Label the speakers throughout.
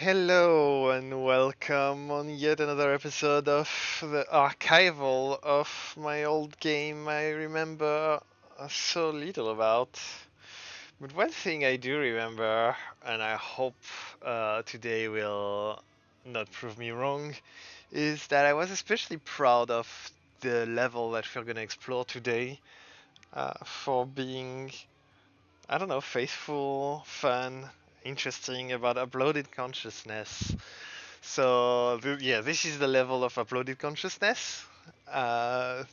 Speaker 1: Hello and welcome on yet another episode of the archival of my old game I remember so little about. But one thing I do remember, and I hope today will not prove me wrong, is that I was especially proud of the level that we're gonna explore today for being, I don't know, faithful, fun, interesting about uploaded consciousness. So yeah, this is the level of uploaded consciousness. Uh,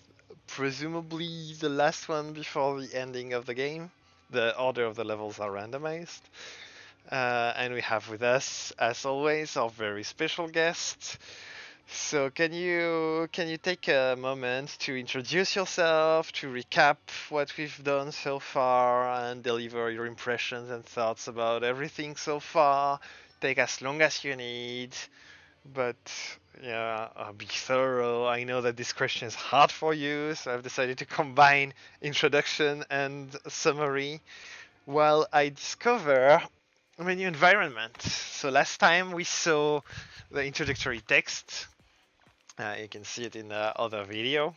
Speaker 1: Presumably the last one before the ending of the game. The order of the levels are randomized. And we have with us, as always, our very special guest. So can you take a moment to introduce yourself, to recap what we've done so far, and deliver your impressions and thoughts about everything so far? Take as long as you need, but yeah, be thorough. I know that this question is hard for you, so I've decided to combine introduction and summary while I discover a new environment. So last time we saw the introductory text. You can see it in the other video.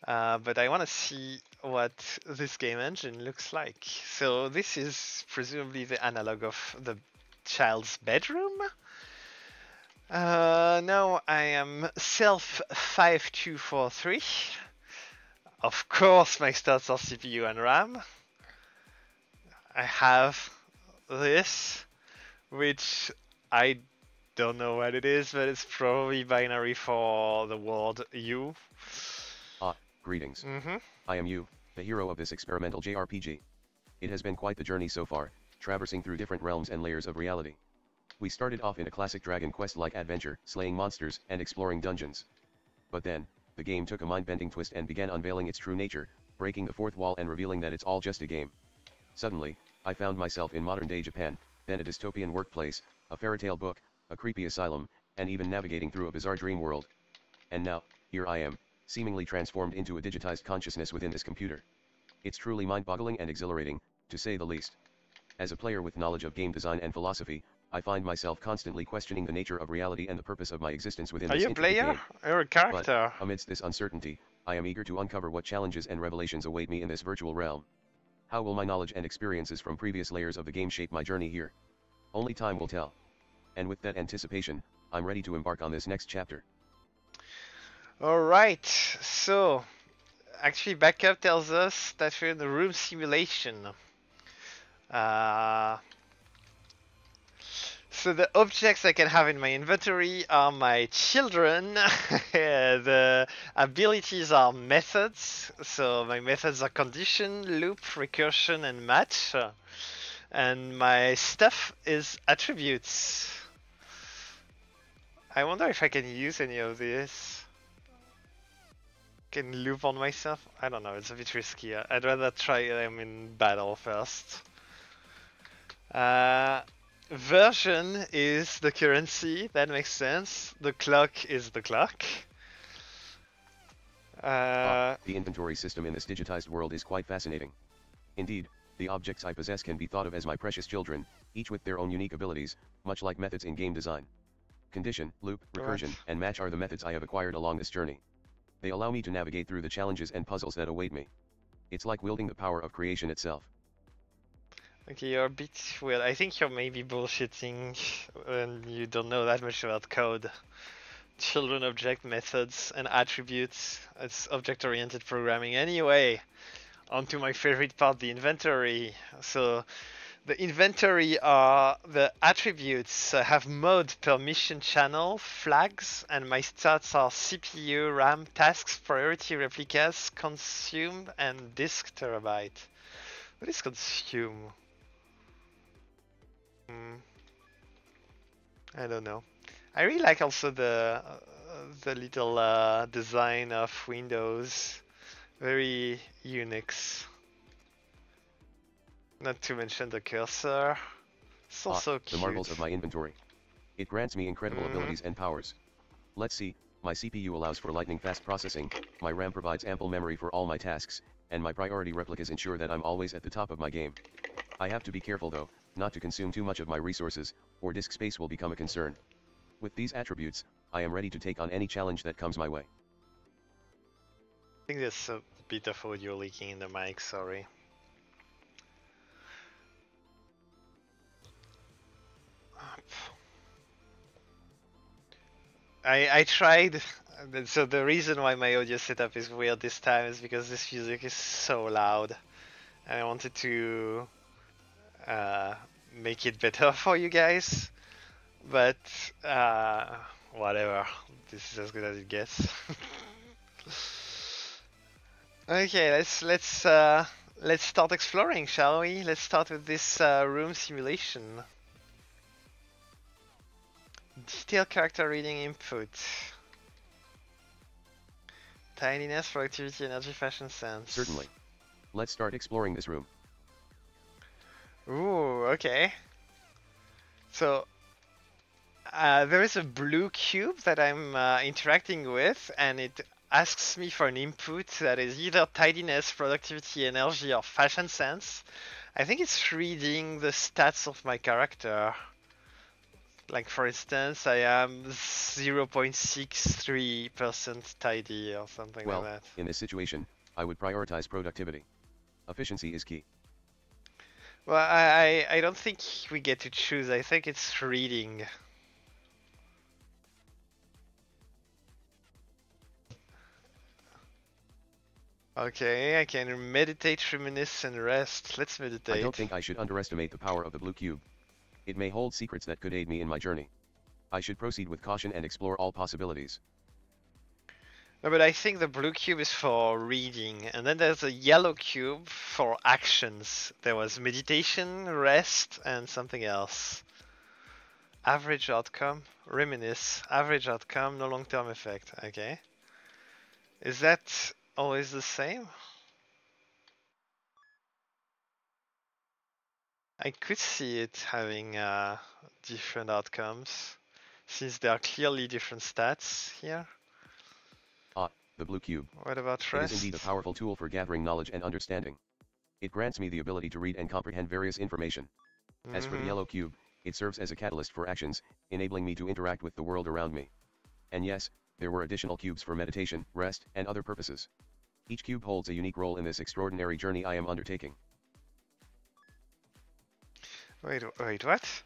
Speaker 1: But I want to see what this game engine looks like. So this is presumably the analog of the child's bedroom. Now I am self 5243. Of course, my stats are CPU and RAM. I have this, which I don't know what it is, but it's probably binary for the word you.
Speaker 2: Greetings.
Speaker 1: Mm-hmm.
Speaker 2: I am you, the hero of this experimental JRPG. It has been quite the journey so far, traversing through different realms and layers of reality. We started off in a classic Dragon Quest-like adventure, slaying monsters and exploring dungeons. But then, the game took a mind-bending twist and began unveiling its true nature, breaking the fourth wall and revealing that it's all just a game. Suddenly, I found myself in modern-day Japan, then a dystopian workplace, a fairy tale book, a creepy asylum, and even navigating through a bizarre dream world. And now, here I am, seemingly transformed into a digitized consciousness within this computer. It's truly mind-boggling and exhilarating, to say the least. As a player with knowledge of game design and philosophy, I find myself constantly questioning the nature of reality and the purpose of my existence within
Speaker 1: Are
Speaker 2: this
Speaker 1: you a
Speaker 2: intricate
Speaker 1: player
Speaker 2: game.
Speaker 1: or a character?
Speaker 2: But, amidst this uncertainty, I am eager to uncover what challenges and revelations await me in this virtual realm. How will my knowledge and experiences from previous layers of the game shape my journey here? Only time will tell. And with that anticipation, I'm ready to embark on this next chapter.
Speaker 1: Alright, so actually backup tells us that we're in the room simulation. So the objects I can have in my inventory are my children. The abilities are methods. So my methods are condition, loop, recursion, and match. And my stuff is attributes. I wonder if I can use any of this. Can loop on myself? I don't know, it's a bit risky. I'd rather try them in battle first. Version is the currency, that makes sense. The clock is the clock.
Speaker 2: The inventory system in this digitized world is quite fascinating. Indeed, the objects I possess can be thought of as my precious children, each with their own unique abilities, much like methods in game design. Condition, loop, recursion, and match are the methods I have acquired along this journey. They allow me to navigate through the challenges and puzzles that await me. It's like wielding the power of creation itself.
Speaker 1: Okay, you're a bit weird. I think you're maybe bullshitting when you don't know that much about code. Children, object, methods, and attributes. It's object-oriented programming. Anyway, on to my favorite part, the inventory. So, the inventory are the attributes. I have mode, permission channel, flags, and my stats are CPU, RAM, tasks, priority replicas, consume, and disk terabyte. What is consume? I don't know. I really like also the little design of Windows. Very Unix. Not to mention the cursor. It's also
Speaker 2: The
Speaker 1: cute.
Speaker 2: marvels of my inventory. It grants me incredible abilities and powers. Let's see, my CPU allows for lightning fast processing, my RAM provides ample memory for all my tasks, and my priority replicas ensure that I'm always at the top of my game. I have to be careful though, not to consume too much of my resources, or disk space will become a concern. With these attributes, I am ready to take on any challenge that comes my way.
Speaker 1: I think there's a bit of audio leaking in the mic, sorry. I tried, so the reason why my audio setup is weird this time is because this music is so loud. And I wanted to make it better for you guys. But whatever, this is as good as it gets. Okay, let's start exploring, shall we? Let's start with this room simulation. Detailed character reading input. Tidiness, productivity, energy, fashion sense.
Speaker 2: Certainly. Let's start exploring this room.
Speaker 1: Ooh, okay. So there is a blue cube that I'm interacting with, and it asks me for an input that is either tidiness, productivity, energy, or fashion sense. I think it's reading the stats of my character. Like for instance, I am 0.63% tidy or something
Speaker 2: Well,
Speaker 1: like that.
Speaker 2: in this situation, I would prioritize productivity. Efficiency is key.
Speaker 1: Well, I don't think we get to choose. I think it's reading. Okay, I can meditate, reminisce, and rest. Let's meditate.
Speaker 2: I don't think I should underestimate the power of the blue cube. It may hold secrets that could aid me in my journey. I should proceed with caution and explore all possibilities.
Speaker 1: No, but I think the blue cube is for reading, and then there's a yellow cube for actions. There was meditation, rest, and something else. Average outcome, reminisce, average outcome, no long-term effect. Okay. Is that always the same? I could see it having different outcomes, since there are clearly different stats here.
Speaker 2: Ah, the blue cube.
Speaker 1: What about
Speaker 2: It
Speaker 1: rest?
Speaker 2: is indeed a powerful tool for gathering knowledge and understanding. It grants me the ability to read and comprehend various information. As for the yellow cube, it serves as a catalyst for actions, enabling me to interact with the world around me. And yes, there were additional cubes for meditation, rest, and other purposes. Each cube holds a unique role in this extraordinary journey I am undertaking.
Speaker 1: Wait, what?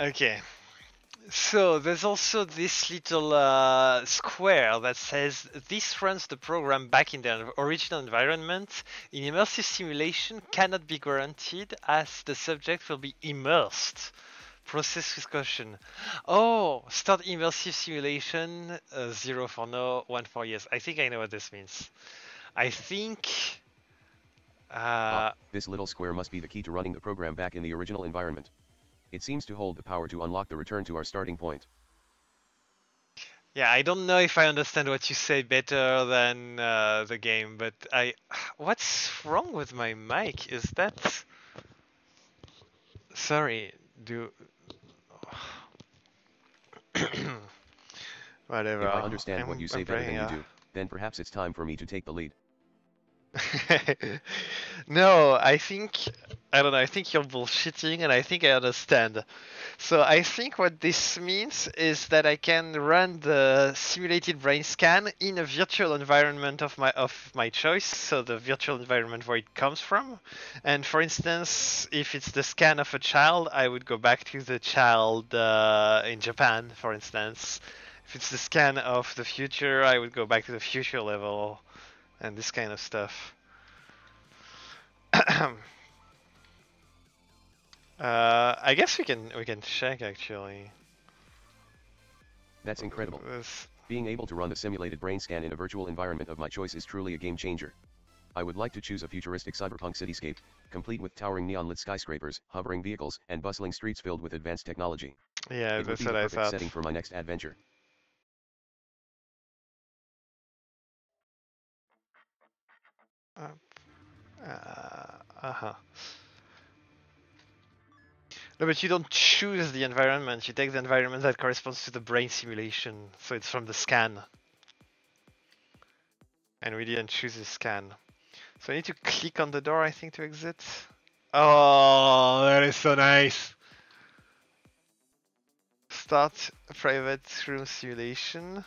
Speaker 1: Okay. So there's also this little square that says this runs the program back in the original environment. In immersive simulation cannot be guaranteed as the subject will be immersed. Process with caution. Oh, start immersive simulation, 0 for no, 1 for yes. I think I know what this means. I think...
Speaker 2: this little square must be the key to running the program back in the original environment. It seems to hold the power to unlock the return to our starting point.
Speaker 1: Yeah, I don't know if I understand what you say better than the game, but what's wrong with my mic? Is that... Sorry, Whatever.
Speaker 2: If I understand what you say better than you do, then perhaps it's time for me to take the lead.
Speaker 1: No, I don't know, I think you're bullshitting and I think I understand. So I think what this means is that I can run the simulated brain scan in a virtual environment of my choice, so the virtual environment where it comes from. And for instance, if it's the scan of a child, I would go back to the child in Japan, for instance. If it's the scan of the future, I would go back to the future level. And this kind of stuff. I guess we can check actually.
Speaker 2: That's incredible. Being able to run the simulated brain scan in a virtual environment of my choice is truly a game changer. I would like to choose a futuristic cyberpunk cityscape, complete with towering neon-lit skyscrapers, hovering vehicles, and bustling streets filled with advanced technology.
Speaker 1: Yeah, that's what I thought. It would be the
Speaker 2: perfect setting for my next adventure.
Speaker 1: No, but you don't choose the environment. You take the environment that corresponds to the brain simulation. So it's from the scan. And we didn't choose the scan. So I need to click on the door, I think, to exit. Oh, that is so nice. Start a private room simulation.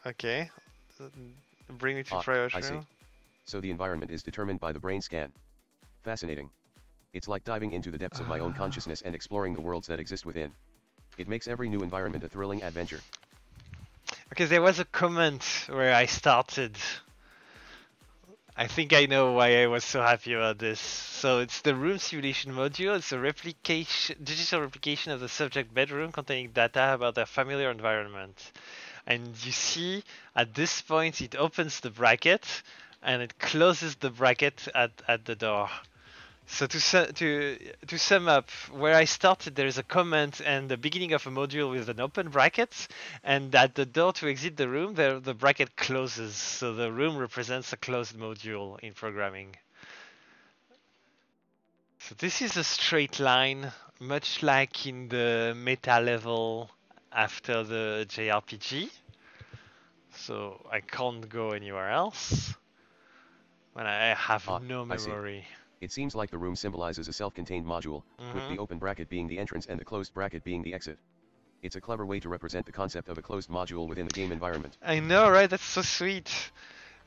Speaker 1: Okay. Bring me to private
Speaker 2: I see.
Speaker 1: room.
Speaker 2: So the environment is determined by the brain scan. Fascinating. It's like diving into the depths of my own consciousness and exploring the worlds that exist within. It makes every new environment a thrilling adventure.
Speaker 1: Okay, there was a comment where I started. I think I know why I was so happy about this. So it's the room simulation module. It's a digital replication of the subject bedroom containing data about their familiar environment. And you see, at this point, it opens the bracket and it closes the bracket at the door. So to sum up, where I started, there is a comment and the beginning of a module with an open bracket, and at the door to exit the room, the bracket closes. So the room represents a closed module in programming. So this is a straight line, much like in the meta level after the JRPG. So I can't go anywhere else when I have no
Speaker 2: I see.
Speaker 1: memory.
Speaker 2: It seems like the room symbolizes a self-contained module, with the open bracket being the entrance and the closed bracket being the exit. It's a clever way to represent the concept of a closed module within the game environment.
Speaker 1: I know, right? That's so sweet.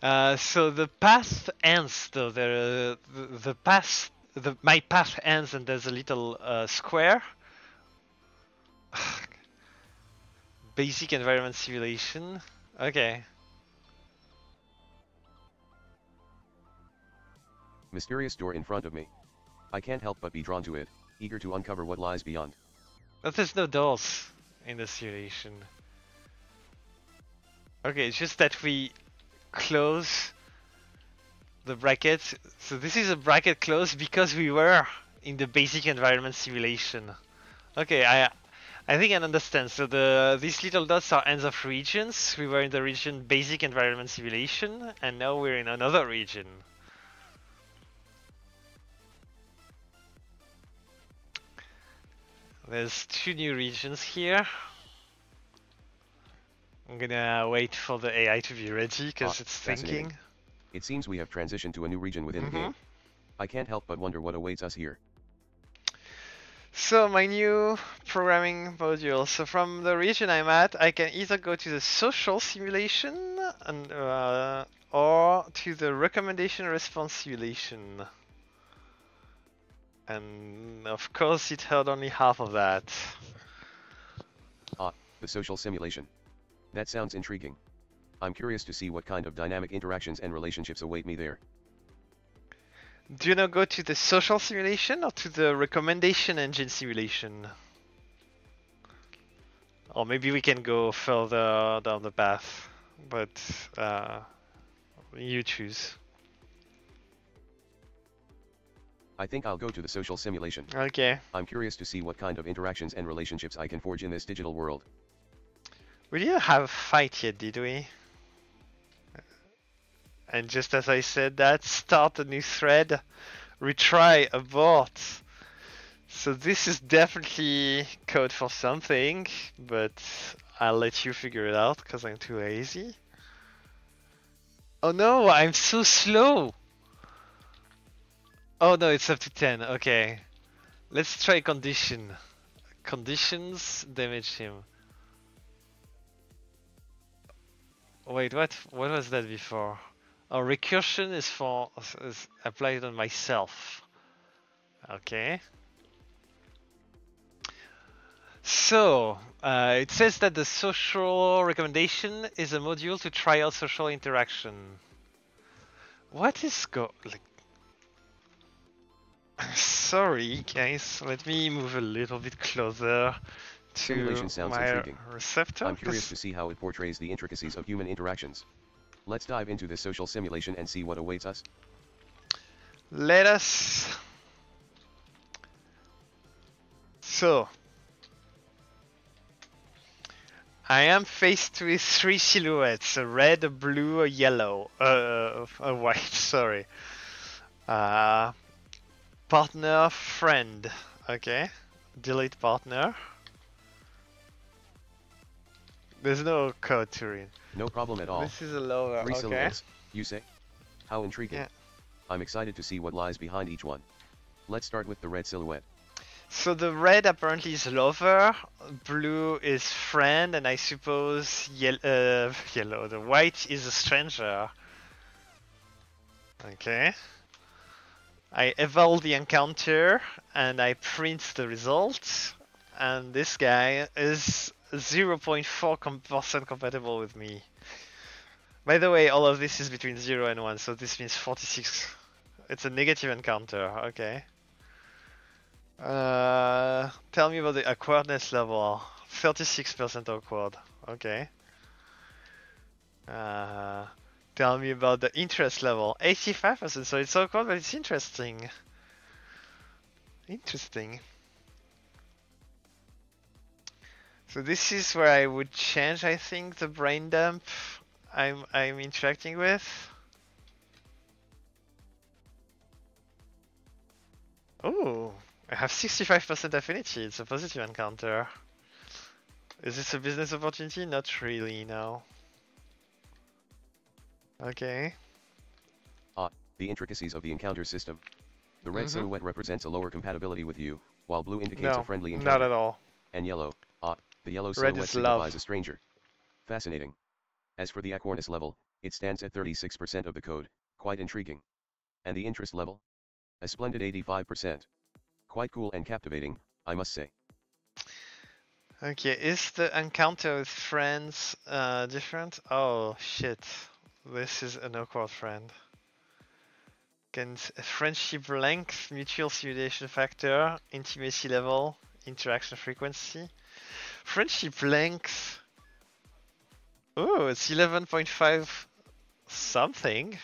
Speaker 1: So the path ends though. The path, my path ends, and there's a little square. Basic environment simulation. Okay.
Speaker 2: Mysterious door in front of me. I can't help but be drawn to it, eager to uncover what lies beyond.
Speaker 1: But there's no doors in the simulation. Okay, it's just that we close the bracket. So this is a bracket closed because we were in the basic environment simulation. Okay, I think I understand. So these little dots are ends of regions. We were in the region basic environment simulation, and now we're in another region. There's two new regions here. I'm gonna wait for the AI to be ready because it's thinking.
Speaker 2: It seems we have transitioned to a new region within the game. I can't help but wonder what awaits us here.
Speaker 1: So my new programming module. So from the region I'm at, I can either go to the social simulation and or to the recommendation response simulation. And of course it held only half of that.
Speaker 2: The social simulation. That sounds intriguing. I'm curious to see what kind of dynamic interactions and relationships await me there.
Speaker 1: Do you now go to the social simulation or to the recommendation engine simulation? Or maybe we can go further down the path, but you choose.
Speaker 2: I think I'll go to the social simulation.
Speaker 1: Okay.
Speaker 2: I'm curious to see what kind of interactions and relationships I can forge in this digital world.
Speaker 1: We didn't have a fight yet, did we? And just as I said that, start a new thread, retry, abort. So this is definitely code for something, but I'll let you figure it out because I'm too lazy. Oh no, I'm so slow! Oh no, it's up to 10, okay. Let's try condition. Conditions, damage him. Wait, what was that before? Oh, recursion is applied on myself. Okay. So, it says that the social recommendation is a module to try out social interaction. What is like? Sorry, guys. Let me move a little bit closer to
Speaker 2: Simulation sounds
Speaker 1: my
Speaker 2: intriguing.
Speaker 1: receptor.
Speaker 2: I'm curious to see how it portrays the intricacies of human interactions. Let's dive into this social simulation and see what awaits us.
Speaker 1: Let us. So, I am faced with three silhouettes: a red, a blue, a yellow, a white. Sorry. Partner, friend. Okay. Delete partner. There's no code to read.
Speaker 2: No problem at all.
Speaker 1: This is a lower.
Speaker 2: Three
Speaker 1: Okay.
Speaker 2: silhouettes, you say? How intriguing.
Speaker 1: Yeah.
Speaker 2: I'm excited to see what lies behind each one. Let's start with the red silhouette.
Speaker 1: So the red apparently is lover, blue is friend, and I suppose yellow. The white is a stranger. Okay. I eval the encounter and I print the results, and this guy is 0.4% compatible with me. By the way, all of this is between 0 and 1, so this means 46. It's a negative encounter, okay. Tell me about the awkwardness level. 36% awkward, okay. Tell me about the interest level. 85%, so it's awkward, but it's interesting. Interesting. So this is where I would change, I think, the brain dump I'm interacting with. Oh, I have 65% affinity. It's a positive encounter. Is this a business opportunity? Not really, no. Okay.
Speaker 2: The intricacies of the encounter system. The red silhouette represents a lower compatibility with you, while blue indicates a friendly encounter.
Speaker 1: Not at all.
Speaker 2: And yellow, the yellow
Speaker 1: Red
Speaker 2: silhouette
Speaker 1: is
Speaker 2: signifies
Speaker 1: love.
Speaker 2: a stranger. Fascinating. As for the awkwardness level, it stands at 36% of the code, quite intriguing. And the interest level? A splendid 85%. Quite cool and captivating, I must say.
Speaker 1: Okay, is the encounter with friends different? Oh shit, this is an awkward friend. Can friendship length, mutual simulation factor, intimacy level, interaction frequency. Friendship length. Oh, it's 11.5 something.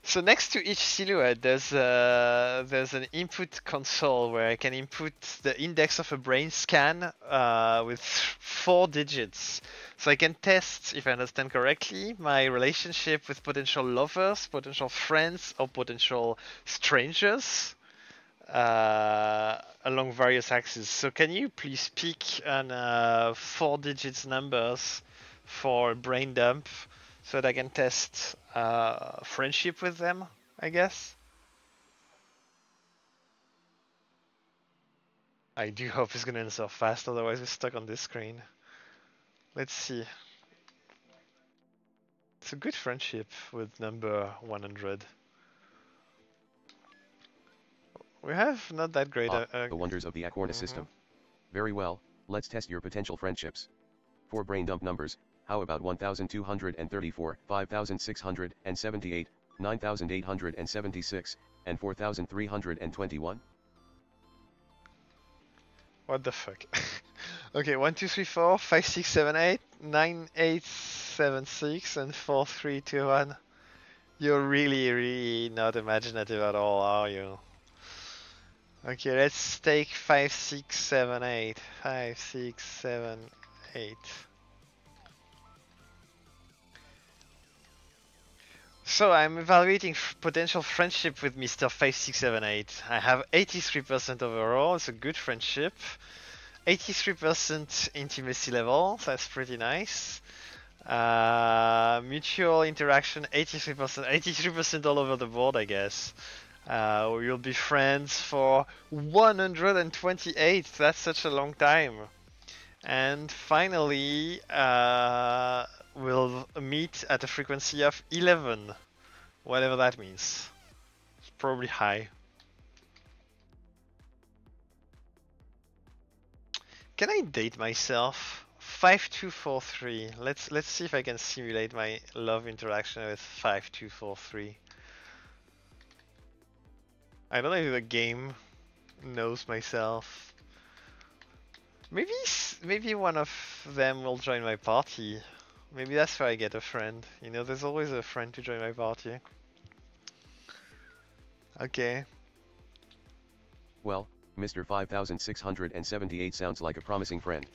Speaker 1: So next to each silhouette, there's an input console where I can input the index of a brain scan with 4 digits. So I can test, if I understand correctly, my relationship with potential lovers, potential friends, or potential strangers along various axes. So can you please pick an 4 digits numbers for brain dump so that I can test friendship with them, I guess? I do hope he's gonna answer fast, otherwise we're stuck on this screen. Let's see. It's a good friendship with number 100. We have not that great
Speaker 2: The wonders of the awkwardness system. Very well, let's test your potential friendships. For brain dump numbers, how about 1234, 5678, 9876, and 4321?
Speaker 1: What the fuck? Okay, 1, 2, 3, 4, 5, 6, 7, 8, 9, 8, 7, 6, and 4, 3, 2, 1. You're really not imaginative at all, are you? Okay, let's take 5, 6, 7, 8. 5, 6, 7, 8. So I'm evaluating potential friendship with Mr. 5678. I have 83% overall, it's a good friendship. 83% intimacy level, that's pretty nice. Mutual interaction, 83%. 83% all over the board, I guess. We'll be friends for 128, that's such a long time. And finally, we'll meet at a frequency of 11, whatever that means. It's probably high. Can I date myself? 5243. Let's see if I can simulate my love interaction with 5243. I don't know if the game knows myself. Maybe one of them will join my party. Maybe that's where I get a friend. You know, there's always a friend to join my party. Okay.
Speaker 2: Well, Mr. 5678 sounds like a promising friend.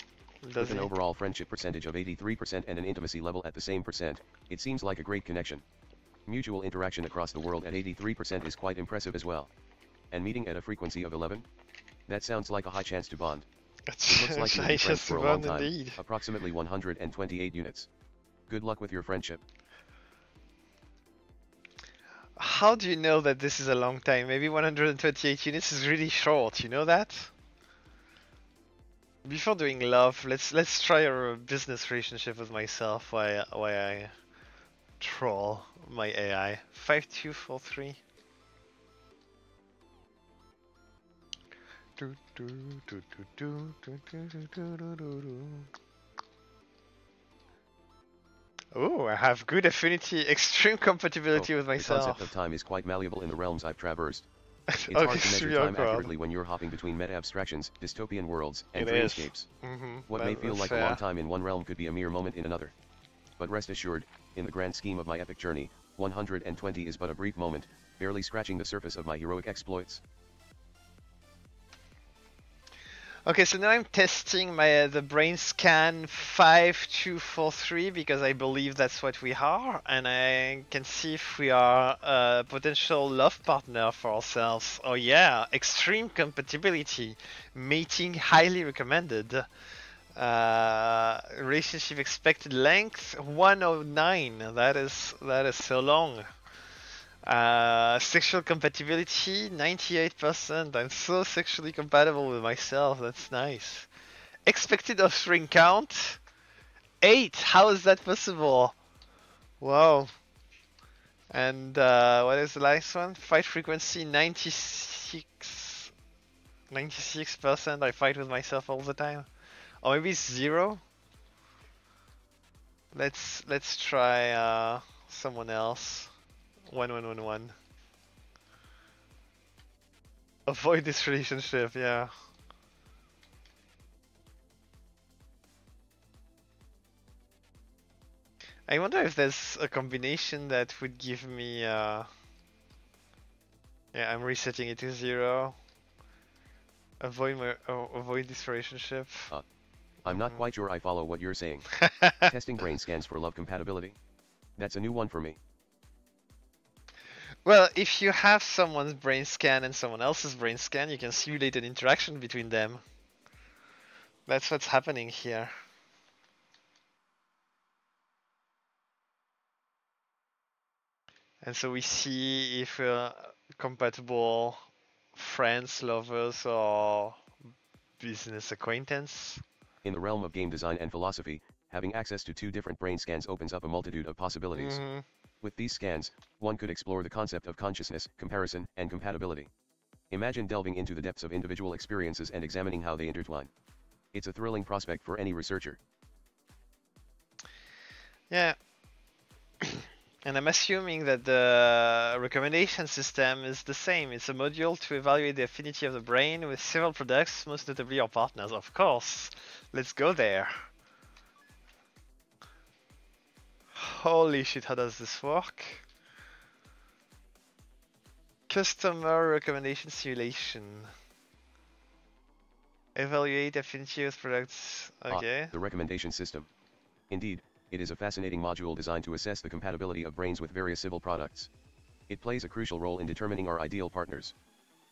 Speaker 2: With an overall friendship percentage of 83% and an intimacy level at the same percent, it seems like a great connection. Mutual interaction across the world at 83% is quite impressive as well. And meeting at a frequency of 11? That sounds like a high chance to bond. It looks like you'll be friends for a long time, indeed. Approximately 128 units. Good luck with your friendship.
Speaker 1: How do you know that this is a long time? Maybe 128 units is really short, you know that? Before doing love, let's try a business relationship with myself while I troll my AI. 5243. Oh, I have good affinity, extreme compatibility with
Speaker 2: The concept
Speaker 1: myself.
Speaker 2: of time is quite malleable in the realms I've traversed. It's
Speaker 1: Oh,
Speaker 2: hard
Speaker 1: this
Speaker 2: to
Speaker 1: is
Speaker 2: measure
Speaker 1: really
Speaker 2: time
Speaker 1: awkward.
Speaker 2: accurately when you're hopping between meta-abstractions, dystopian worlds, and
Speaker 1: It is.
Speaker 2: dreamscapes.
Speaker 1: Mm-hmm.
Speaker 2: What may feel
Speaker 1: That's
Speaker 2: like a
Speaker 1: fair.
Speaker 2: long time in one realm could be a mere moment in another. But rest assured, in the grand scheme of my epic journey, 120 is but a brief moment, barely scratching the surface of my heroic exploits.
Speaker 1: Okay, so now I'm testing my the brain scan 5243 because I believe that's what we are, and I can see if we are a potential love partner for ourselves. Oh yeah, extreme compatibility, mating highly recommended. Relationship expected length 109. That is so long. Sexual compatibility 98%. I'm so sexually compatible with myself. That's nice. Expected offspring count 8. How is that possible? Wow. And what is the last one? Fight frequency 96. 96%. I fight with myself all the time. Or maybe it's 0. Let's try someone else. 1111. Avoid this relationship. Yeah. I wonder if there's a combination that would give me. Yeah, I'm resetting it to 0. Avoid this relationship.
Speaker 2: I'm not quite sure I follow what you're saying. Testing brain scans for love compatibility? That's a new one for me.
Speaker 1: Well, if you have someone's brain scan and someone else's brain scan, you can simulate an interaction between them. That's what's happening here. And so we see if we're compatible friends, lovers, or business acquaintance.
Speaker 2: In the realm of game design and philosophy, having access to 2 different brain scans opens up a multitude of possibilities. With these scans, one could explore the concept of consciousness, comparison, and compatibility. Imagine delving into the depths of individual experiences and examining how they intertwine. It's a thrilling prospect for any researcher.
Speaker 1: Yeah. And I'm assuming that the recommendation system is the same. It's a module to evaluate the affinity of the brain with several products, most notably our partners, of course. Let's go there. Holy shit, how does this work? Customer recommendation simulation. Evaluate affinity with products. Okay.
Speaker 2: The recommendation system. Indeed, it is a fascinating module designed to assess the compatibility of brains with various civil products. It plays a crucial role in determining our ideal partners.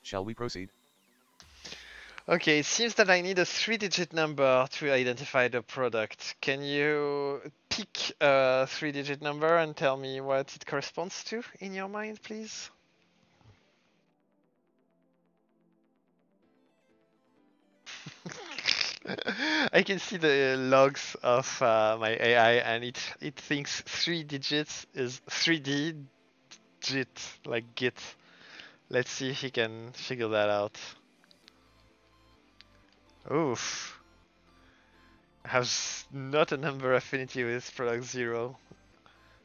Speaker 2: Shall we proceed?
Speaker 1: Okay, it seems that I need a 3-digit number to identify the product. Can you pick a 3-digit number and tell me what it corresponds to in your mind, please? I can see the logs of my AI, and it thinks 3 digits is 3D digit, like Git. Let's see if he can figure that out. Oof. Has not a number affinity with product 0.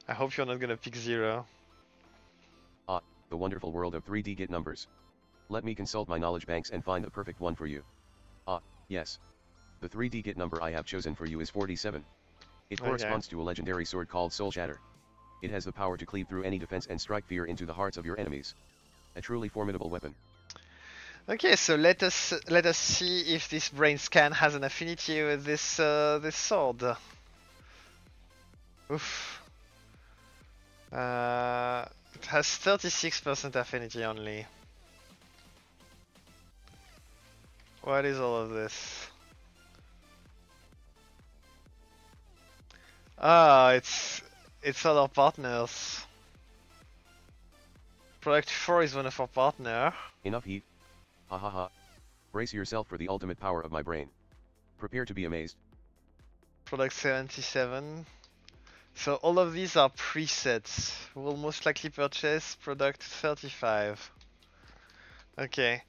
Speaker 1: I hope you're not gonna pick 0.
Speaker 2: The wonderful world of 3D Git numbers. Let me consult my knowledge banks and find the perfect one for you. Yes. The 3D Git number I have chosen for you is 47. It corresponds to a legendary sword called Soul Shatter. It has the power to cleave through any defense and strike fear into the hearts of your enemies. A truly formidable weapon.
Speaker 1: Okay, so let us see if this brain scan has an affinity with this this sword. Oof. It has 36% affinity only. What is all of this? Ah, it's all our partners. Product 4 is one of our partner.
Speaker 2: Enough heat. Ha ha ha. Brace yourself for the ultimate power of my brain. Prepare to be amazed.
Speaker 1: Product 77. So all of these are presets. We'll most likely purchase product 35. Okay.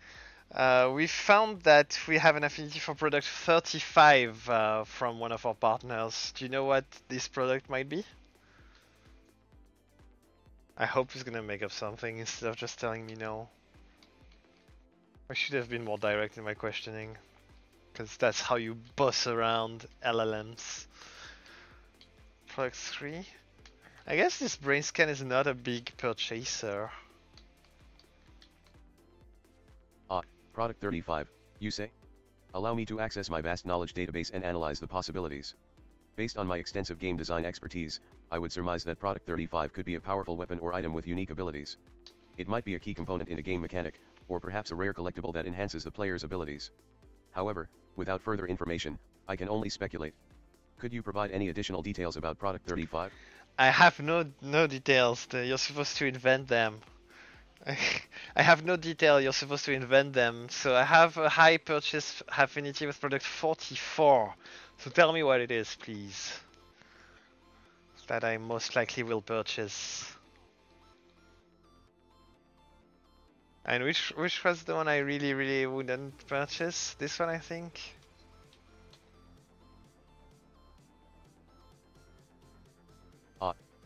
Speaker 1: We found that we have an affinity for product 35 from one of our partners. Do you know what this product might be? I hope he's gonna make up something instead of just telling me no. I should have been more direct in my questioning, because that's how you boss around LLMs. Product 3. I guess this brain scan is not a big purchaser.
Speaker 2: Product 35, you say? Allow me to access my vast knowledge database and analyze the possibilities. Based on my extensive game design expertise, I would surmise that Product 35 could be a powerful weapon or item with unique abilities. It might be a key component in a game mechanic, or perhaps a rare collectible that enhances the player's abilities. However, without further information, I can only speculate. Could you provide any additional details about Product 35?
Speaker 1: I have no details. You're supposed to invent them. I have no detail. You're supposed to invent them. So I have a high purchase affinity with product 44. So tell me what it is, please. That I most likely will purchase. And which was the one I really wouldn't purchase? This one, I think.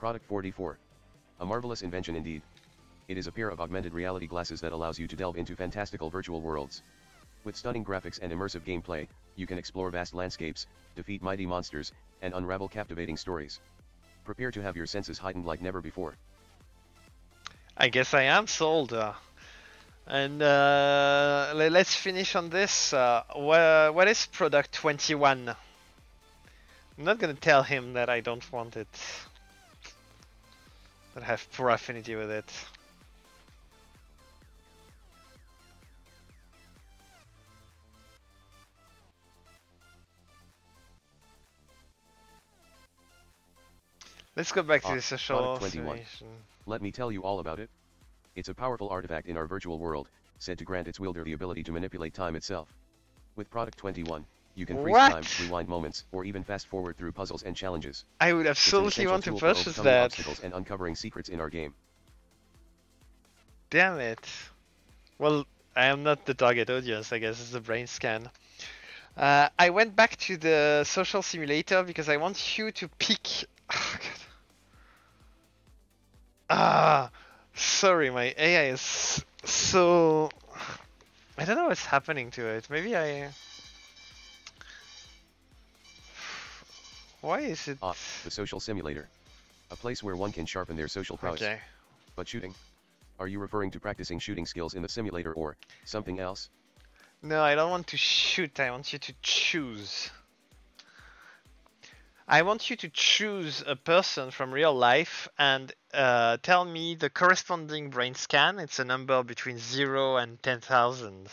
Speaker 2: Product 44. A marvelous invention indeed. It is a pair of augmented reality glasses that allows you to delve into fantastical virtual worlds. With stunning graphics and immersive gameplay, you can explore vast landscapes, defeat mighty monsters, and unravel captivating stories. Prepare to have your senses heightened like never before.
Speaker 1: I guess I am sold. And let's finish on this. What is product 21? I'm not gonna tell him that I don't want it. But I have poor affinity with it. Let's go back to the social
Speaker 2: Product 21.
Speaker 1: simulation.
Speaker 2: Let me tell you all about it. It's a powerful artifact in our virtual world, said to grant its wielder the ability to manipulate time itself. With Product 21, you can freeze time, rewind moments, or even fast forward through puzzles and challenges.
Speaker 1: I would absolutely want to purchase
Speaker 2: that.
Speaker 1: that.
Speaker 2: Obstacles and uncovering secrets in our game.
Speaker 1: Damn it. Well, I am not the target audience, I guess it's the brain scan. I went back to the social simulator because I want you to pick... sorry, my AI is so... I don't know what's happening to it. Maybe I... Why is it...
Speaker 2: The social simulator. A place where one can sharpen their social prowess.
Speaker 1: Okay.
Speaker 2: But shooting? Are you referring to practicing shooting skills in the simulator or something else?
Speaker 1: No, I don't want to shoot. I want you to choose. I want you to choose a person from real life and tell me the corresponding brain scan. It's a number between 0 and 10,000.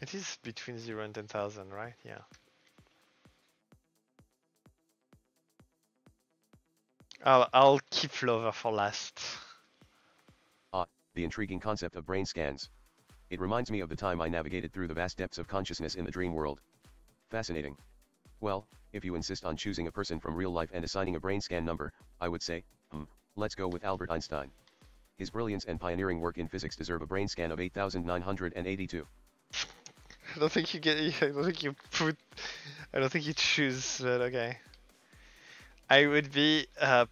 Speaker 1: It is between 0 and 10,000, right? Yeah. I'll keep Lover for last.
Speaker 2: The intriguing concept of brain scans. It reminds me of the time I navigated through the vast depths of consciousness in the dream world. Fascinating. Well, if you insist on choosing a person from real life and assigning a brain scan number, I would say, let's go with Albert Einstein. His brilliance and pioneering work in physics deserve a brain scan of 8,982.
Speaker 1: I don't think you get. I don't think you put. I don't think you choose. But okay. I would be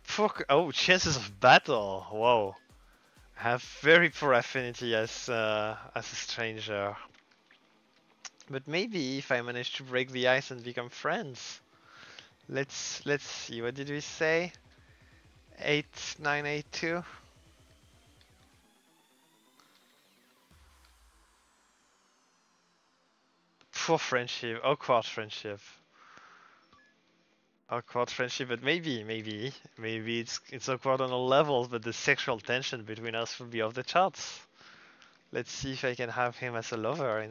Speaker 1: poor. Oh, chances of battle. Whoa. I have very poor affinity as a stranger. But maybe if I manage to break the ice and become friends. Let's see. What did we say? 8,982. Poor friendship, awkward friendship. Awkward friendship, but maybe it's awkward on all levels, but the sexual tension between us will be off the charts. Let's see if I can have him as a lover.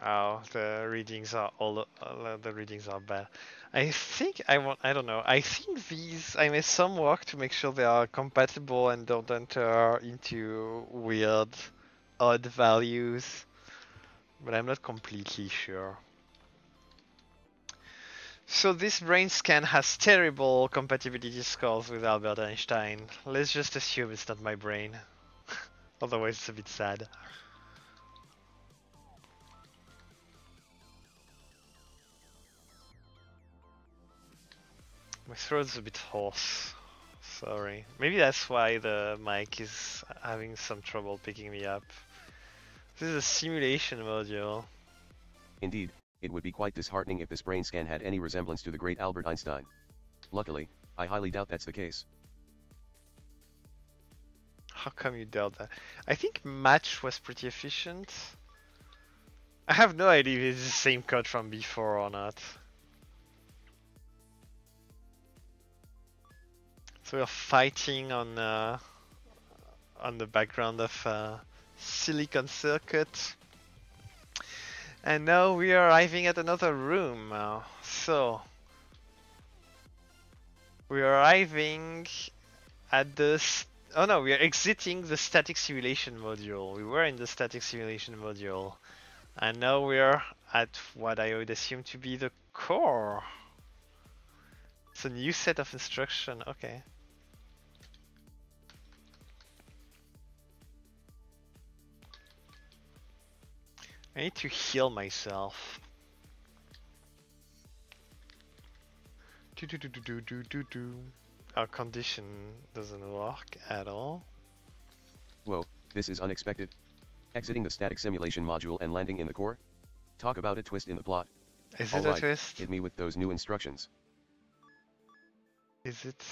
Speaker 1: Oh, the readings are the readings are bad. I don't know. I think I made some work to make sure they are compatible and don't enter into weird, odd values, but I'm not completely sure. So this brain scan has terrible compatibility scores with Albert Einstein. Let's just assume it's not my brain. Otherwise it's a bit sad. My throat's a bit hoarse. Sorry. Maybe that's why the mic is having some trouble picking me up. This is a simulation module.
Speaker 2: Indeed, it would be quite disheartening if this brain scan had any resemblance to the great Albert Einstein. Luckily, I highly doubt that's the case.
Speaker 1: How come you doubt that? I think match was pretty efficient. I have no idea if it's the same code from before or not. So we're fighting on the background of silicon circuit. And now we are arriving at another room. So we are arriving at oh no, we are exiting the static simulation module. We were in the static simulation module. And now we are at what I would assume to be the core. It's a new set of instruction. Okay. I need to heal myself. Our condition doesn't work at all.
Speaker 2: Whoa, this is unexpected. Exiting the static simulation module and landing in the core? Talk about a twist in the plot.
Speaker 1: Is it a
Speaker 2: Alright,
Speaker 1: twist?
Speaker 2: hit me with those new instructions.
Speaker 1: Is it?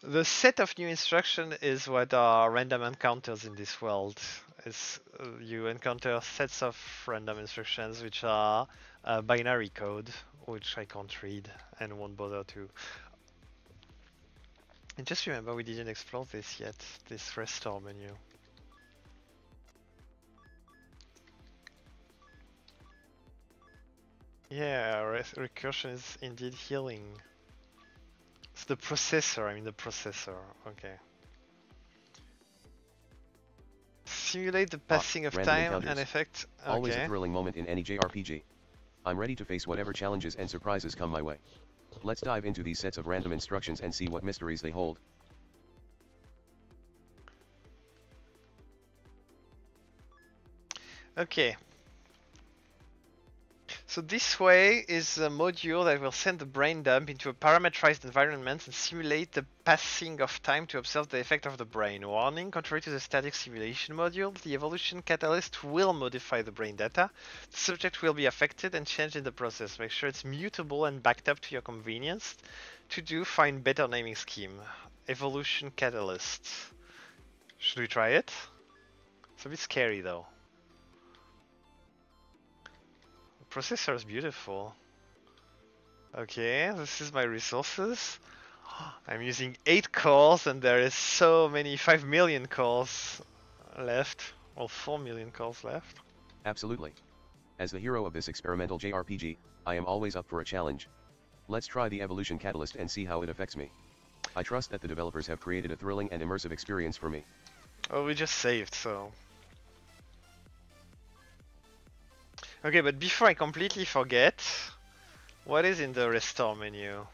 Speaker 1: The set of new instruction is what are random encounters in this world. You encounter sets of random instructions which are binary code, which I can't read and won't bother to. And just remember, we didn't explore this yet, this restore menu. Yeah, recursion is indeed healing. It's the processor, the processor, okay. Simulate the passing of time and effect. Okay.
Speaker 2: Always a thrilling moment in any JRPG. I'm ready to face whatever challenges and surprises come my way. Let's dive into these sets of random instructions and see what mysteries they hold.
Speaker 1: Okay. So this way is a module that will send the brain dump into a parameterized environment and simulate the passing of time to observe the effect of the brain. Warning, contrary to the static simulation module, the evolution catalyst will modify the brain data. The subject will be affected and changed in the process. Make sure it's mutable and backed up to your convenience. To do, find better naming scheme. Evolution catalyst. Should we try it? It's a bit scary though. Processor is beautiful. Okay, this is my resources. I'm using 8 cores and there is so many, 5 million cores left. Well, 4 million cores left.
Speaker 2: Absolutely. As the hero of this experimental JRPG, I am always up for a challenge. Let's try the evolution catalyst and see how it affects me. I trust that the developers have created a thrilling and immersive experience for me.
Speaker 1: Oh, we just saved, so... Okay, but before I completely forget, what is in the restore menu?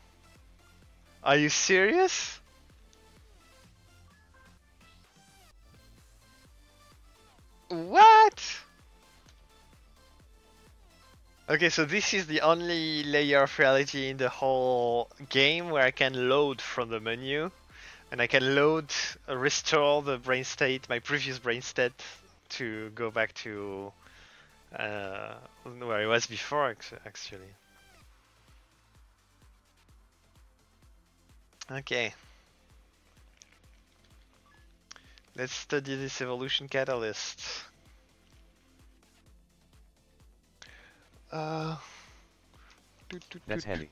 Speaker 1: Are you serious? What? Okay, so this is the only layer of reality in the whole game where I can load from the menu. And I can load, restore the brain state, my previous brain state, to go back to where I was before, actually. Okay. Let's study this evolution catalyst.
Speaker 2: That's handy.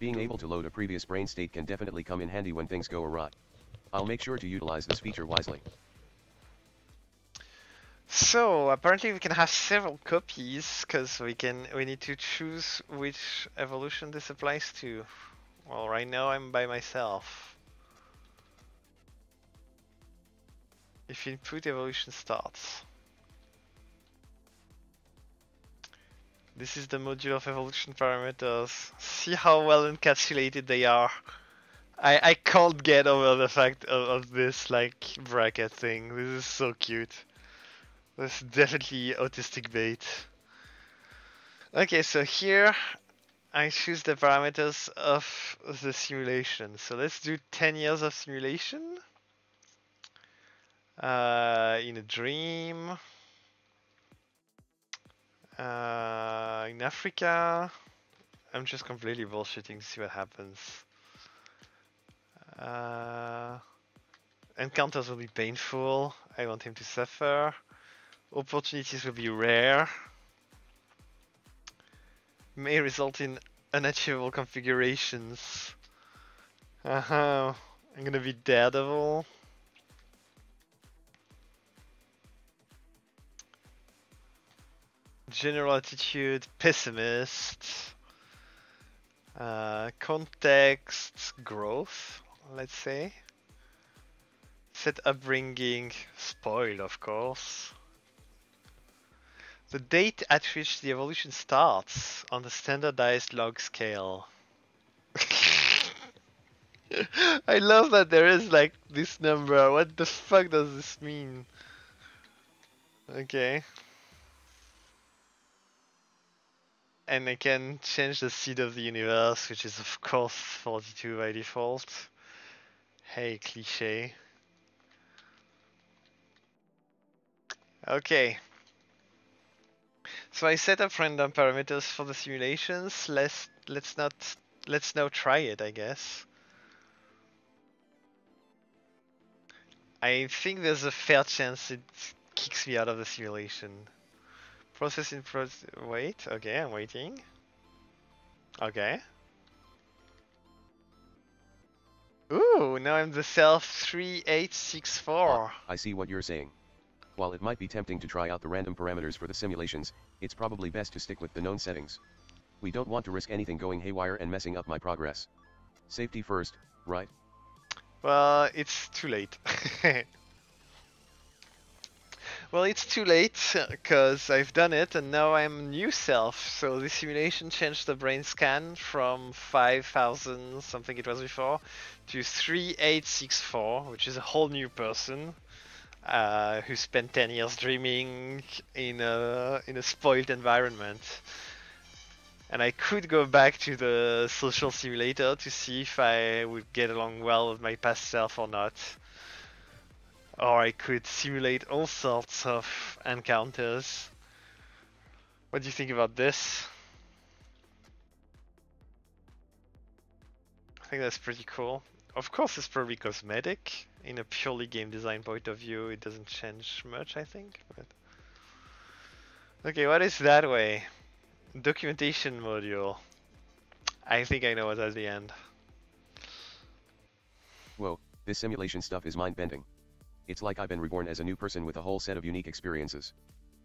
Speaker 2: Being able to load a previous brain state can definitely come in handy when things go awry. I'll make sure to utilize this feature wisely.
Speaker 1: So apparently we can have several copies because we need to choose which evolution this applies to. Well, right now I'm by myself. If input evolution starts. This is the module of evolution parameters. See how well encapsulated they are. I can't get over the fact of this like bracket thing. This is so cute. This is definitely autistic bait. Okay, so here I choose the parameters of the simulation. So let's do 10 years of simulation. In a dream. In Africa. I'm just completely bullshitting to see what happens. Uh, Encounters will be painful. I want him to suffer. Opportunities will be rare. May result in unachievable configurations. I'm gonna be Daredevil. General attitude, pessimist. Context, growth, let's say. Set upbringing, spoiled, of course. The date at which the evolution starts on the standardized log scale. I love that there is like this number. What the fuck does this mean? Okay. And I can change the seed of the universe, which is of course 42 by default. Hey, cliche. Okay. So I set up random parameters for the simulations. Let's now try it, I guess. I think there's a fair chance it kicks me out of the simulation. Wait, okay, I'm waiting. Okay. Ooh, now I'm the self 3864.
Speaker 2: I see what you're saying. While it might be tempting to try out the random parameters for the simulations, it's probably best to stick with the known settings. We don't want to risk anything going haywire and messing up my progress. Safety first, right?
Speaker 1: Well, it's too late. Well, it's too late, because I've done it, and now I'm new self. So the simulation changed the brain scan from 5,000, something it was before, to 3864, which is a whole new person, who spent 10 years dreaming in a spoiled environment. And I could go back to the social simulator to see if I would get along well with my past self or not. Or I could simulate all sorts of encounters. What do you think about this? I think that's pretty cool. Of course, it's probably cosmetic. In a purely game design point of view, it doesn't change much, I think. But okay, what is that way? Documentation module. I think I know what's at the end.
Speaker 2: Whoa, this simulation stuff is mind-bending. It's like I've been reborn as a new person with a whole set of unique experiences.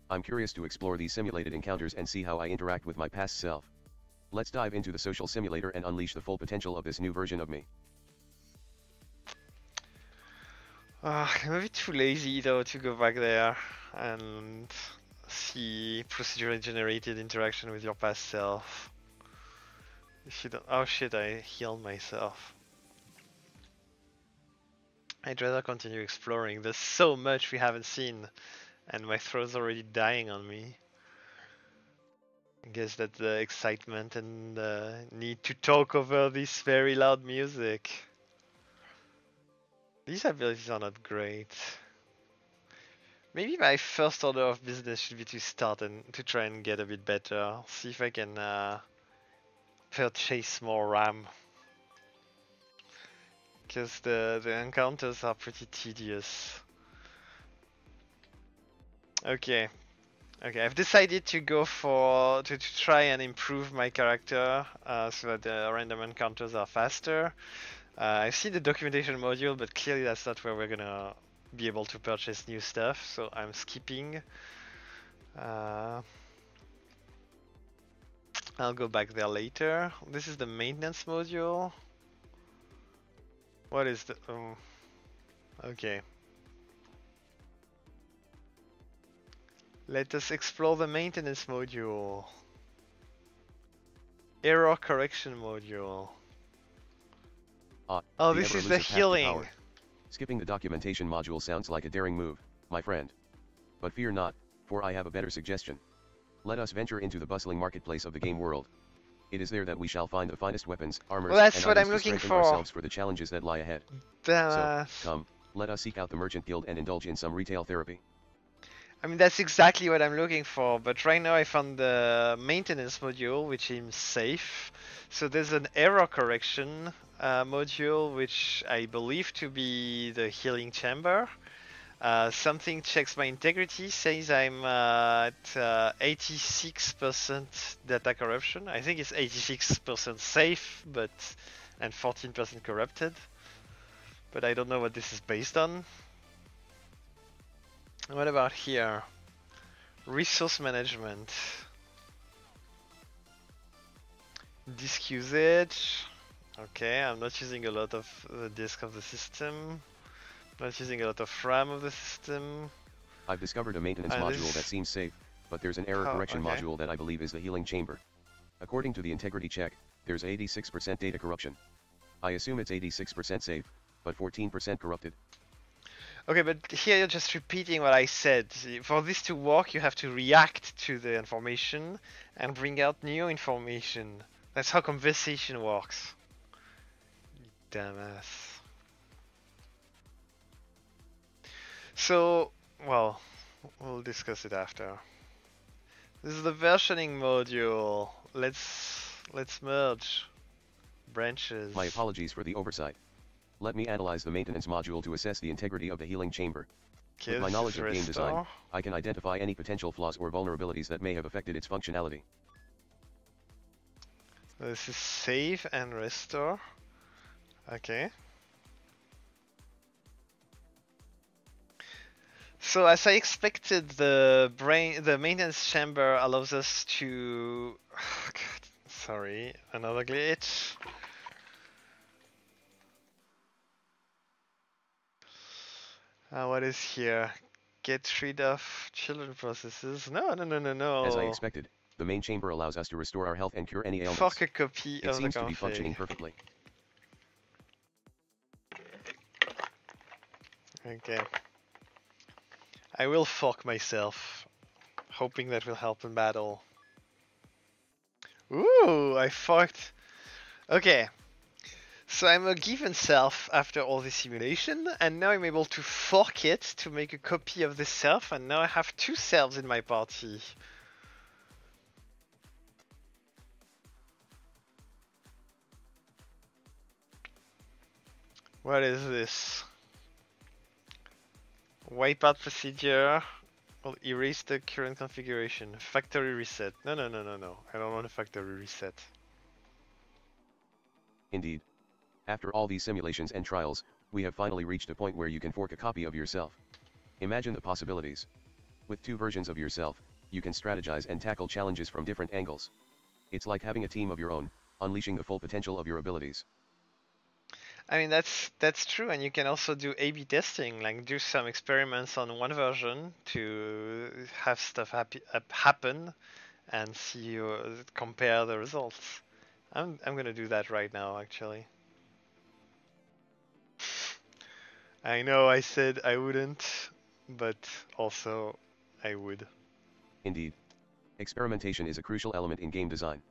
Speaker 2: I'm curious to explore these simulated encounters and see how I interact with my past self. Let's dive into the social simulator and unleash the full potential of this new version of me.
Speaker 1: I'm a bit too lazy though to go back there and see procedurally generated interaction with your past self. If you don't, oh shit, I healed myself. I'd rather continue exploring. There's so much we haven't seen, and my throat's already dying on me. I guess that's the excitement and the need to talk over this very loud music. These abilities are not great. Maybe my first order of business should be to start and to try and get a bit better. See if I can purchase more RAM. Because the encounters are pretty tedious. Okay. Okay, I've decided to go for to try and improve my character so that the random encounters are faster. I've seen the documentation module, but clearly that's not where we're gonna be able to purchase new stuff, so I'm skipping. I'll go back there later. This is the maintenance module. What is the... Oh, okay. Let us explore the maintenance module. Error correction module. Oh, this is the healing.
Speaker 2: Skipping the documentation module sounds like a daring move, my friend. But fear not, for I have a better suggestion. Let us venture into the bustling marketplace of the game world. It is there that we shall find the finest weapons, armors,
Speaker 1: Well, that's
Speaker 2: and
Speaker 1: what
Speaker 2: items
Speaker 1: I'm
Speaker 2: to
Speaker 1: looking
Speaker 2: strengthen
Speaker 1: for.
Speaker 2: ourselves for the challenges that lie ahead. So, come, let us seek out the merchant guild and indulge in some retail therapy.
Speaker 1: I mean, that's exactly what I'm looking for, but right now I found the maintenance module, which seems safe. So there's an error correction module, which I believe to be the healing chamber. Something checks my integrity, says I'm at 86% data corruption. I think it's 86% safe, but and 14% corrupted. But I don't know what this is based on. What about here? Resource management. Disk usage. Okay, I'm not using a lot of the disk of the system. Not using a lot of RAM of the system.
Speaker 2: I've discovered a maintenance module that seems safe, but there's an error correction module that I believe is the healing chamber. According to the integrity check, there's 86% data corruption. I assume it's 86% safe, but 14% corrupted.
Speaker 1: Okay, but here you're just repeating what I said. For this to work, you have to react to the information and bring out new information. That's how conversation works. Dumbass. So, well, we'll discuss it after. This is the versioning module. Let's merge branches.
Speaker 2: My apologies for the oversight. Let me analyze the maintenance module to assess the integrity of the healing chamber. With my knowledge of game design, I can identify any potential flaws or vulnerabilities that may have affected its functionality.
Speaker 1: This is save and restore. Okay. So as I expected, the maintenance chamber allows us to... Oh, God, sorry, another glitch. What is here? Get rid of children processes. No.
Speaker 2: As I expected, the main chamber allows us to restore our health and cure any ailments.
Speaker 1: Fuck a copy
Speaker 2: it
Speaker 1: of
Speaker 2: seems
Speaker 1: the
Speaker 2: to be
Speaker 1: config.
Speaker 2: functioning perfectly.
Speaker 1: Okay. I will fuck myself, hoping that will help in battle. Ooh, I fucked. Okay. So I'm a given self after all this simulation, and now I'm able to fork it to make a copy of the self, and now I have two selves in my party. What is this? Wipeout procedure will erase the current configuration. Factory reset. No. I don't want a factory reset.
Speaker 2: Indeed. After all these simulations and trials, we have finally reached a point where you can fork a copy of yourself. Imagine the possibilities. With two versions of yourself, you can strategize and tackle challenges from different angles. It's like having a team of your own, unleashing the full potential of your abilities.
Speaker 1: I mean, that's true, and you can also do A/B testing, like do some experiments on one version to have stuff happen and see compare the results. I'm gonna do that right now, actually. I know I said I wouldn't, but also I would.
Speaker 2: Indeed. Experimentation is a crucial element in game design.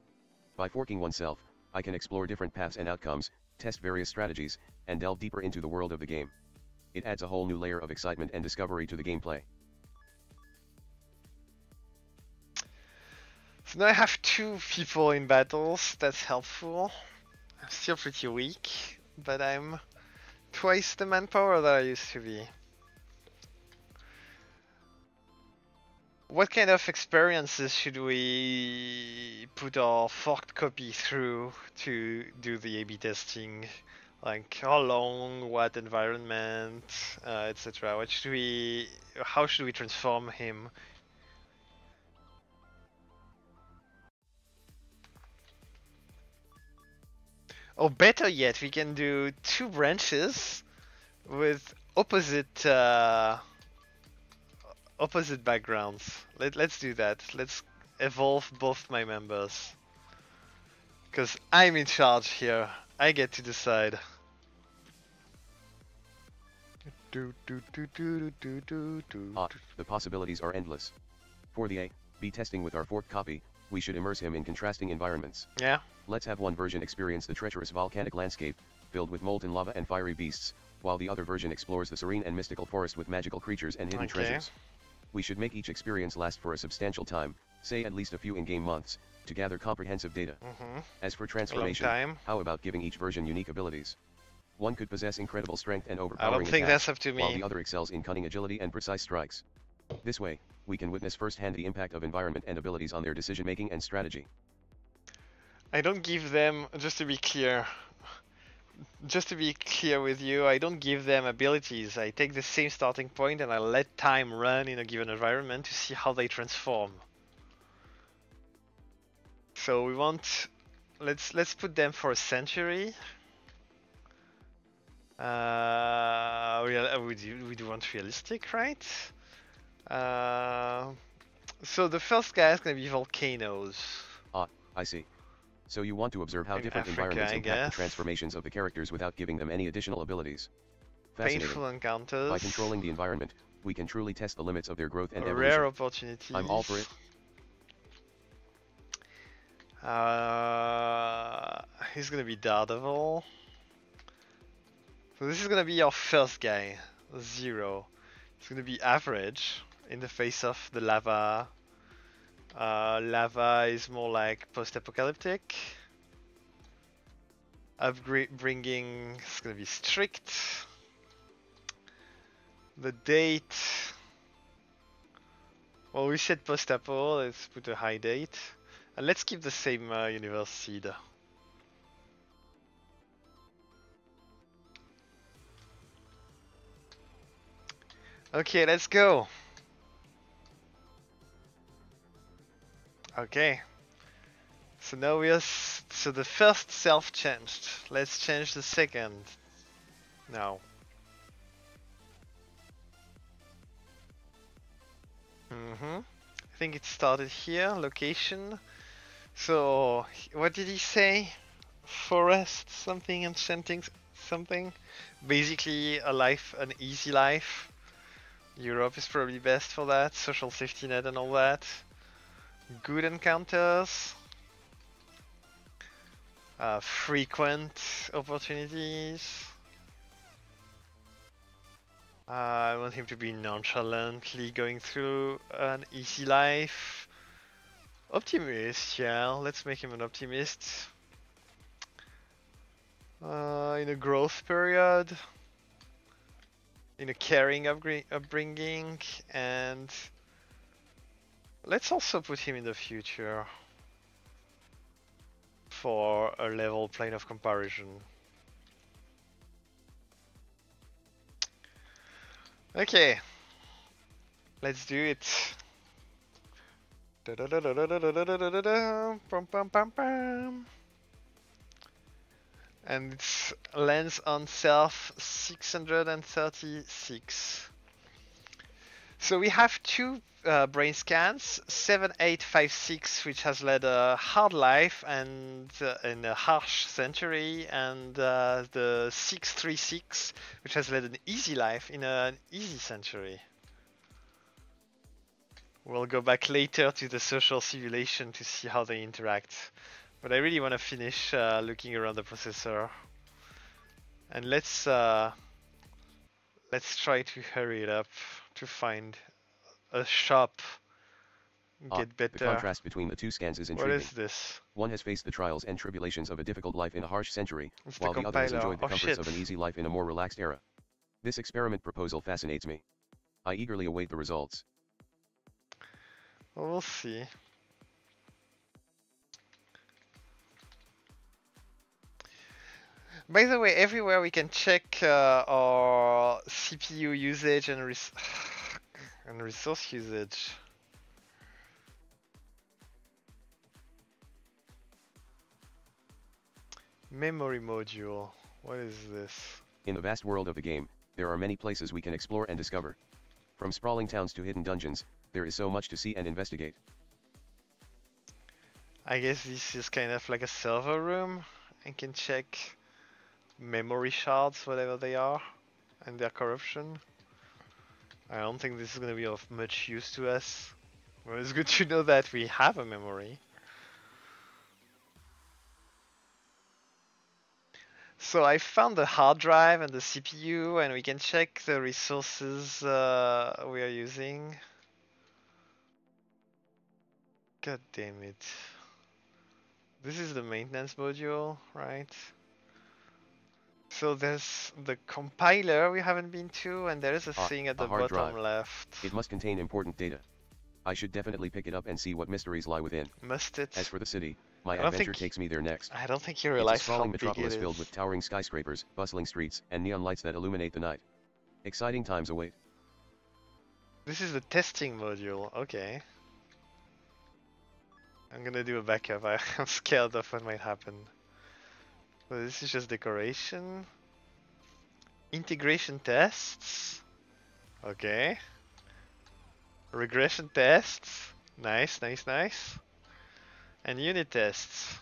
Speaker 2: By forking oneself, I can explore different paths and outcomes, test various strategies, and delve deeper into the world of the game. It adds a whole new layer of excitement and discovery to the gameplay.
Speaker 1: So now I have two people in battles, that's helpful. I'm still pretty weak, but I'm twice the manpower that I used to be. What kind of experiences should we put our forked copy through to do the A/B testing? Like how long, what environment, etc. What should we? How should we transform him? Or better yet, we can do two branches with opposite backgrounds. Let's do that. Let's evolve both my members. Because I'm in charge here. I get to decide.
Speaker 2: The possibilities are endless. For the A/B testing with our fork copy, we should immerse him in contrasting environments.
Speaker 1: Yeah.
Speaker 2: Let's have one version experience the treacherous volcanic landscape, filled with molten lava and fiery beasts, while the other version explores the serene and mystical forest with magical creatures and hidden treasures. We should make each experience last for a substantial time, say at least a few in-game months, to gather comprehensive data. As for transformation, how about giving each version unique abilities? One could possess incredible strength and overpowering
Speaker 1: I don't think
Speaker 2: attacks,
Speaker 1: that's up to me.
Speaker 2: while the other excels in cunning agility and precise strikes. This way, we can witness firsthand the impact of environment and abilities on their decision-making and strategy.
Speaker 1: I don't give them, just to be clear with you, I don't give them abilities. I take the same starting point and I let time run in a given environment to see how they transform. So we want, let's put them for a century. We do want realistic, right? So the first guy is gonna be volcanoes.
Speaker 2: Ah, I see. So you want to observe how different
Speaker 1: Africa,
Speaker 2: environments impact the transformations of the characters without giving them any additional abilities.
Speaker 1: Painful encounters.
Speaker 2: By controlling the environment, we can truly test the limits of their growth and evolution.
Speaker 1: Rare opportunities.
Speaker 2: I'm all for it.
Speaker 1: He's gonna be Daredevil. So this is gonna be our first guy, 0. It's gonna be average in the face of the lava. Lava is more like post-apocalyptic. Upbringing is gonna be strict. The date. Well, we said post-apo. Let's put a high date, and let's keep the same universe seed. Okay, let's go. Okay. So now so the first self changed. Let's change the second. Now. I think it started here, location. So, what did he say? Forest, something, enchanting, something. Basically, an easy life. Europe is probably best for that, social safety net and all that. Good encounters. Frequent opportunities. I want him to be nonchalantly going through an easy life. Optimist, yeah, let's make him an optimist. In a growth period. In a caring upbringing, and let's also put him in the future for a level plane of comparison. Okay, let's do it. And it lands on self 636. So we have two brain scans, 7856, which has led a hard life and in a harsh century, and the 636, which has led an easy life in an easy century. We'll go back later to the social simulation to see how they interact. But I really want to finish looking around the processor. And let's try to hurry it up to find a shop. Get better.
Speaker 2: The contrast between the two scans is intriguing.
Speaker 1: What is this?
Speaker 2: One has faced the trials and tribulations of a difficult life in a harsh century, while the other has enjoyed the comforts of an easy life in a more relaxed era. This experiment proposal fascinates me. I eagerly await the results.
Speaker 1: Well, we'll see. By the way, everywhere we can check our CPU usage and and resource usage. Memory module. What is this?
Speaker 2: In the vast world of the game, there are many places we can explore and discover. From sprawling towns to hidden dungeons, there is so much to see and investigate.
Speaker 1: I guess this is kind of like a server room. I can check memory shards, whatever they are, and their corruption. I don't think this is going to be of much use to us. Well, it's good to know that we have a memory. So I found the hard drive and the CPU, and we can check the resources we are using. God damn it. This is the maintenance module, right? So there's the compiler we haven't been to, and there is a thing at the
Speaker 2: hard
Speaker 1: bottom
Speaker 2: drive.
Speaker 1: left.
Speaker 2: It must contain important data. I should definitely pick it up and see what mysteries lie within.
Speaker 1: Must it?
Speaker 2: As for the city, my adventure takes me there next.
Speaker 1: I don't think you
Speaker 2: It's
Speaker 1: realize
Speaker 2: a sprawling
Speaker 1: how big it
Speaker 2: metropolis
Speaker 1: is.
Speaker 2: filled with towering skyscrapers, bustling streets, and neon lights that illuminate the night. Exciting times await.
Speaker 1: This is the testing module, okay. I'm gonna do a backup, I'm scared of what might happen. So this is just decoration. Integration tests. Okay. Regression tests. Nice, nice, nice. And unit tests.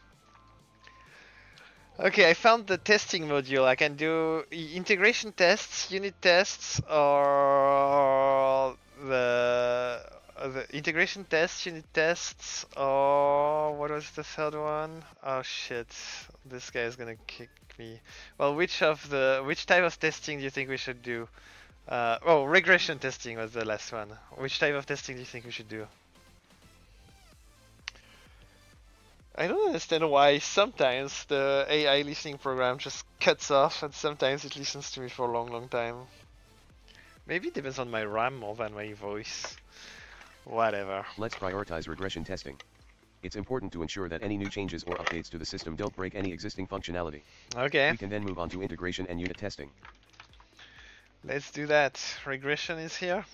Speaker 1: Okay, I found the testing module. I can do integration tests, unit tests, or the integration tests, unit tests, or what was the third one? Oh shit, this guy is gonna kick me. Well, which type of testing do you think we should do? Oh, regression testing was the last one. Which type of testing do you think we should do? I don't understand why sometimes the AI listening program just cuts off and sometimes it listens to me for a long, long time. Maybe it depends on my RAM more than my voice. Whatever.
Speaker 2: Let's prioritize regression testing. It's important to ensure that any new changes or updates to the system don't break any existing functionality.
Speaker 1: Okay.
Speaker 2: We can then move on to integration and unit testing.
Speaker 1: Let's do that. Regression is here.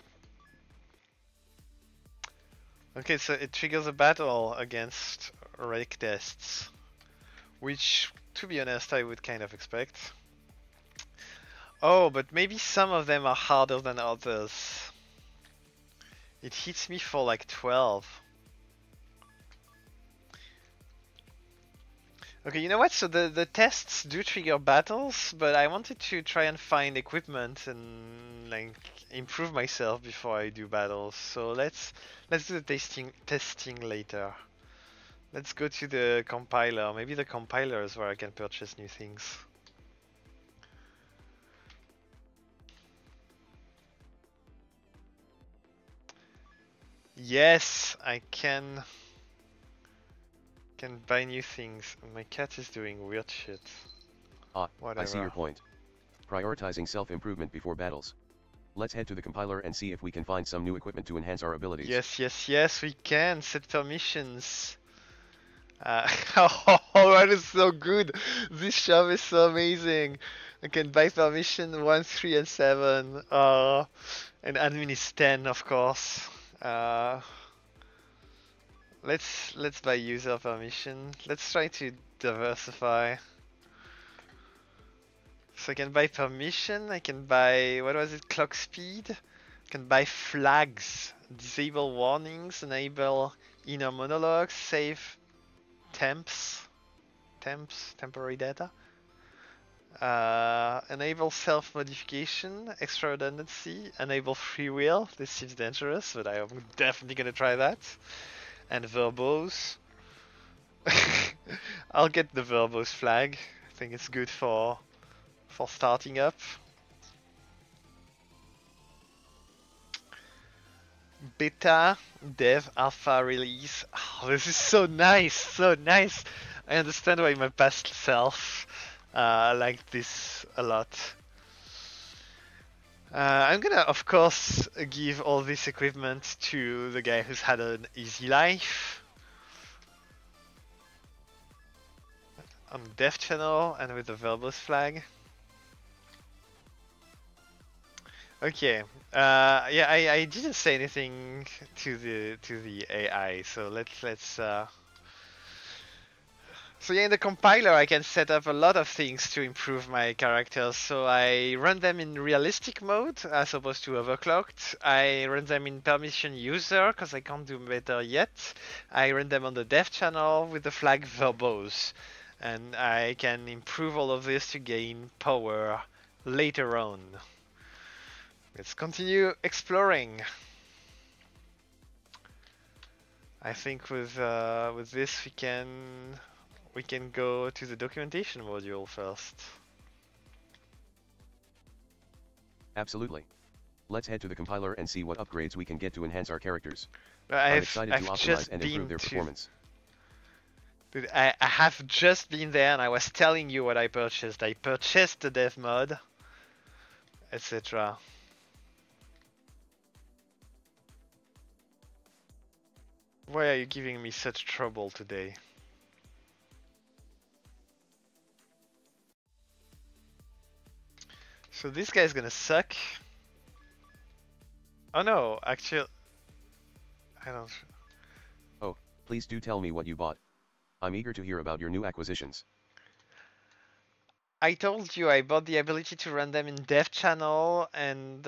Speaker 1: Okay, so it triggers a battle against rake tests, which, to be honest, I would kind of expect. Oh, but maybe some of them are harder than others. It hits me for like 12. Okay, you know what? So the tests do trigger battles, but I wanted to try and find equipment and like improve myself before I do battles. So let's do the testing later. Let's go to the compiler. Maybe the compiler is where I can purchase new things. Yes, I can buy new things. My cat is doing weird shit. Whatever.
Speaker 2: I see your point. Prioritizing self-improvement before battles. Let's head to the compiler and see if we can find some new equipment to enhance our abilities.
Speaker 1: Yes, we can. Set permissions. Oh, that is so good. This shop is so amazing. I can buy permission 1, 3, and 7. And admin is 10, of course. Let's buy user permission. Let's try to diversify. So I can buy permission. I can buy, what was it? Clock speed. I can buy flags. Disable warnings. Enable inner monologues. Save temporary data. Enable self-modification, extra redundancy, enable free will. This seems dangerous, but I am definitely gonna try that. And verbose. I'll get the verbose flag. I think it's good for starting up. Beta, dev, alpha, release. Oh, this is so nice, so nice. I understand why my past self liked this a lot. I'm gonna, of course, give all this equipment to the guy who's had an easy life. on dev channel and with the verbose flag. Okay. Yeah, I didn't say anything to the AI, so let's. So yeah, in the compiler, I can set up a lot of things to improve my characters. So I run them in realistic mode as opposed to overclocked. I run them in permission user because I can't do better yet. I run them on the dev channel with the flag verbose, and I can improve all of this to gain power later on. Let's continue exploring. I think with this we can go to the documentation module first.
Speaker 2: Absolutely. Let's head to the compiler and see what upgrades we can get to enhance our characters.
Speaker 1: I'm
Speaker 2: I'm excited to optimize and improve their performance.
Speaker 1: Dude, I have just been there and I was telling you what I purchased. I purchased the dev mod, etc. Why are you giving me such trouble today? So this guy's gonna suck. Oh no, actually, I don't.
Speaker 2: Oh, please do tell me what you bought. I'm eager to hear about your new acquisitions.
Speaker 1: I told you I bought the ability to run them in dev channel and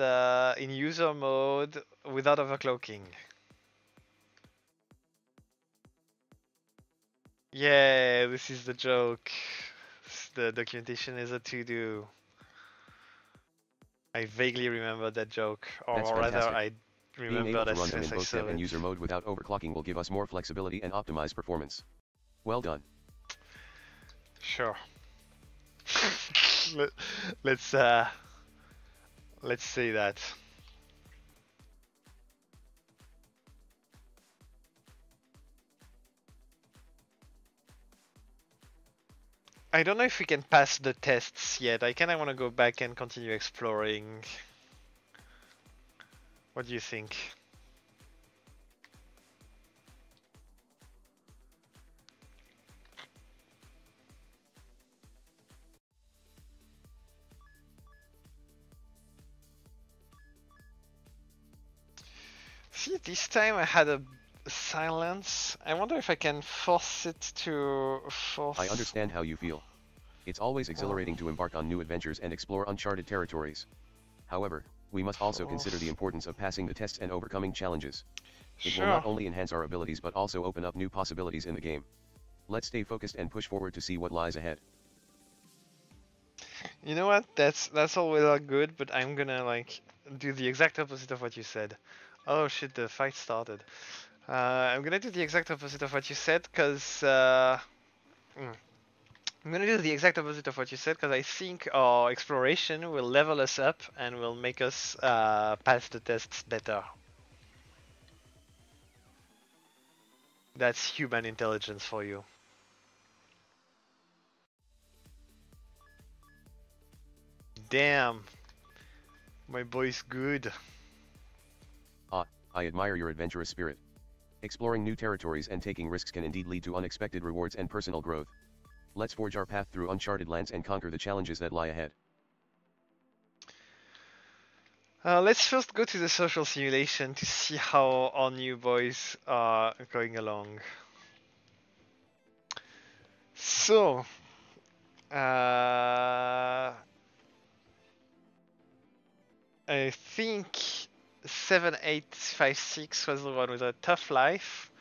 Speaker 1: in user mode without overclocking. Yeah, this is the joke. The documentation is a to-do. I vaguely remember that joke, or
Speaker 2: That's
Speaker 1: rather,
Speaker 2: fantastic.
Speaker 1: I
Speaker 2: Being able
Speaker 1: remember
Speaker 2: to
Speaker 1: as
Speaker 2: run them
Speaker 1: soon
Speaker 2: in
Speaker 1: as I
Speaker 2: both
Speaker 1: saw
Speaker 2: dev and
Speaker 1: it.
Speaker 2: user mode without overclocking will give us more flexibility and optimize performance. Well done.
Speaker 1: Sure. Let, let's say that. I don't know if we can pass the tests yet. I kinda wanna go back and continue exploring. What do you think? See, this time I had a silence. I wonder if I can force it to force.
Speaker 2: I understand how you feel. It's always exhilarating to embark on new adventures and explore uncharted territories. However, we must also consider the importance of passing the tests and overcoming challenges. It will not only enhance our abilities but also open up new possibilities in the game. Let's stay focused and push forward to see what lies ahead.
Speaker 1: You know what? That's all well good, but I'm gonna like do the exact opposite of what you said. Oh shit, the fight started. I'm gonna do the exact opposite of what you said, cause I'm gonna do the exact opposite of what you said, cause I think our exploration will level us up and will make us pass the tests better. That's human intelligence for you. Damn, my boy's good.
Speaker 2: Ah, I admire your adventurous spirit. Exploring new territories and taking risks can indeed lead to unexpected rewards and personal growth. Let's forge our path through uncharted lands and conquer the challenges that lie ahead.
Speaker 1: Let's first go to the social simulation to see how our new boys are going along. So, I think 7856 was the one with a tough life.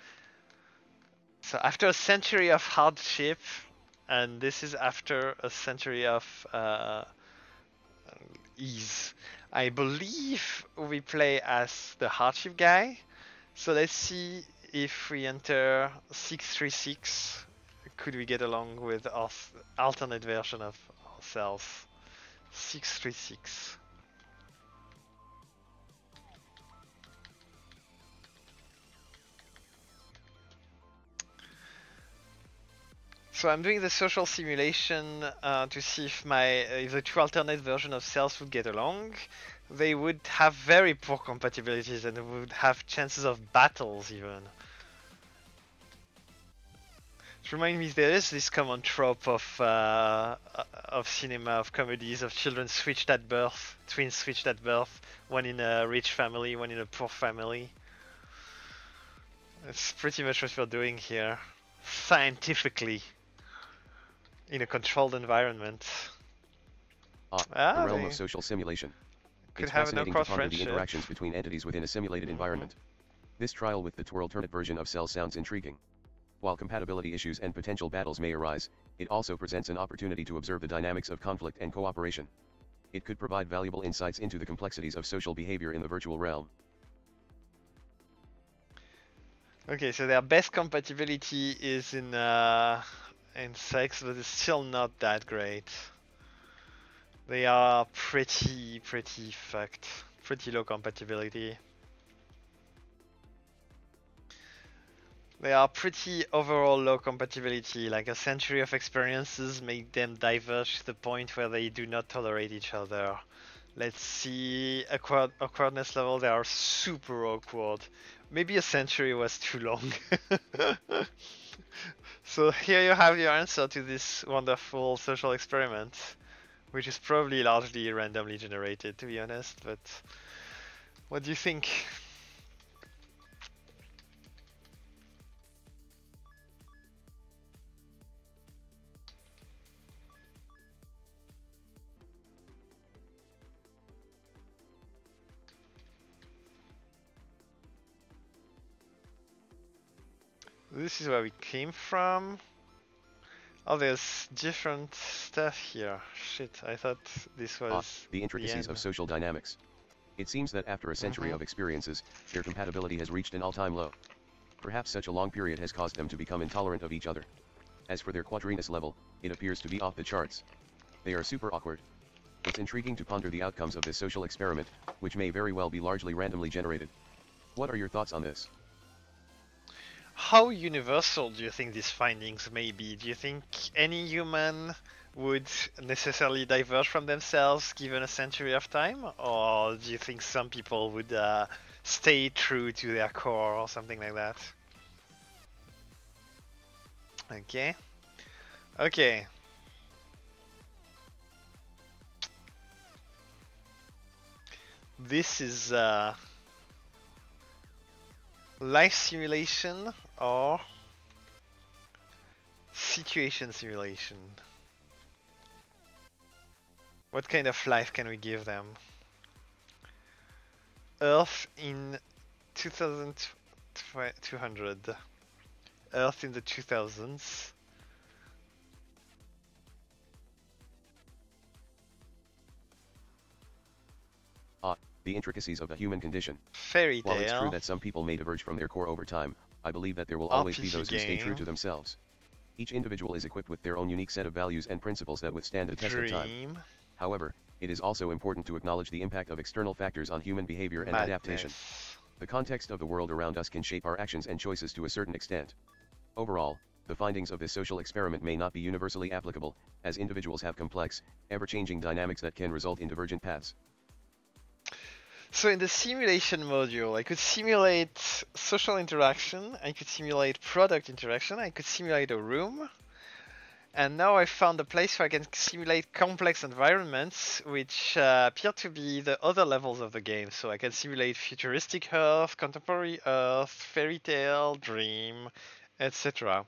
Speaker 1: So after a century of hardship, and this is after a century of ease. I believe we play as the hardship guy. So let's see if we enter 636. Could we get along with our alternate version of ourselves? 636. So I'm doing the social simulation to see if if the two alternate versions of selves would get along. They would have very poor compatibilities and would have chances of battles even. It reminds me there is this common trope of cinema, of comedies, of children switched at birth, twins switched at birth, one in a rich family, one in a poor family. It's pretty much what we're doing here, scientifically, in a controlled environment.
Speaker 2: The realm of social simulation.
Speaker 1: Could
Speaker 2: It's
Speaker 1: have an
Speaker 2: fascinating to
Speaker 1: awkward
Speaker 2: ponder the
Speaker 1: friendship.
Speaker 2: interactions between entities within a simulated environment. This trial with the twirl-turnit version of Cell sounds intriguing. While compatibility issues and potential battles may arise, it also presents an opportunity to observe the dynamics of conflict and cooperation. It could provide valuable insights into the complexities of social behavior in the virtual realm.
Speaker 1: Okay, so their best compatibility is in sex, but it's still not that great. They are pretty fucked. Pretty low compatibility. They are pretty overall low compatibility, like a century of experiences make them diverge to the point where they do not tolerate each other. Let's see, awkwardness level, they are super awkward. Maybe a century was too long. So here you have your answer to this wonderful social experiment, which is probably largely randomly generated, to be honest, but what do you think? This is where we came from. Oh, there's different stuff here. Shit, I thought this was
Speaker 2: The intricacies
Speaker 1: end.
Speaker 2: of social dynamics. It seems that after a century of experiences, their compatibility has reached an all-time low. Perhaps such a long period has caused them to become intolerant of each other. As for their quadriness level, it appears to be off the charts. They are super awkward. It's intriguing to ponder the outcomes of this social experiment, which may very well be largely randomly generated. What are your thoughts on this?
Speaker 1: How universal do you think these findings may be? Do you think any human would necessarily diverge from themselves given a century of time? Or do you think some people would stay true to their core or something like that? Okay. Okay. This is life simulation or situation simulation. What kind of life can we give them? Earth in 2200. Earth in the 2000s.
Speaker 2: The intricacies of the human condition.
Speaker 1: Fairy tale.
Speaker 2: While it's true that some people may diverge from their core over time, I believe that there will always be
Speaker 1: RPG
Speaker 2: those who stay true
Speaker 1: game.
Speaker 2: to themselves. Each individual is equipped with their own unique set of values and principles that withstand the test of time.
Speaker 1: Dream.
Speaker 2: However, it is also important to acknowledge the impact of external factors on human behavior and adaptation. The context of the world around us can shape our actions and choices to a certain extent. Overall, the findings of this social experiment may not be universally applicable, as individuals have complex, ever-changing dynamics that can result in divergent paths.
Speaker 1: So in the simulation module, I could simulate social interaction, I could simulate product interaction, I could simulate a room, and now I found a place where I can simulate complex environments which appear to be the other levels of the game. So I can simulate futuristic Earth, contemporary Earth, fairy tale, dream, etc.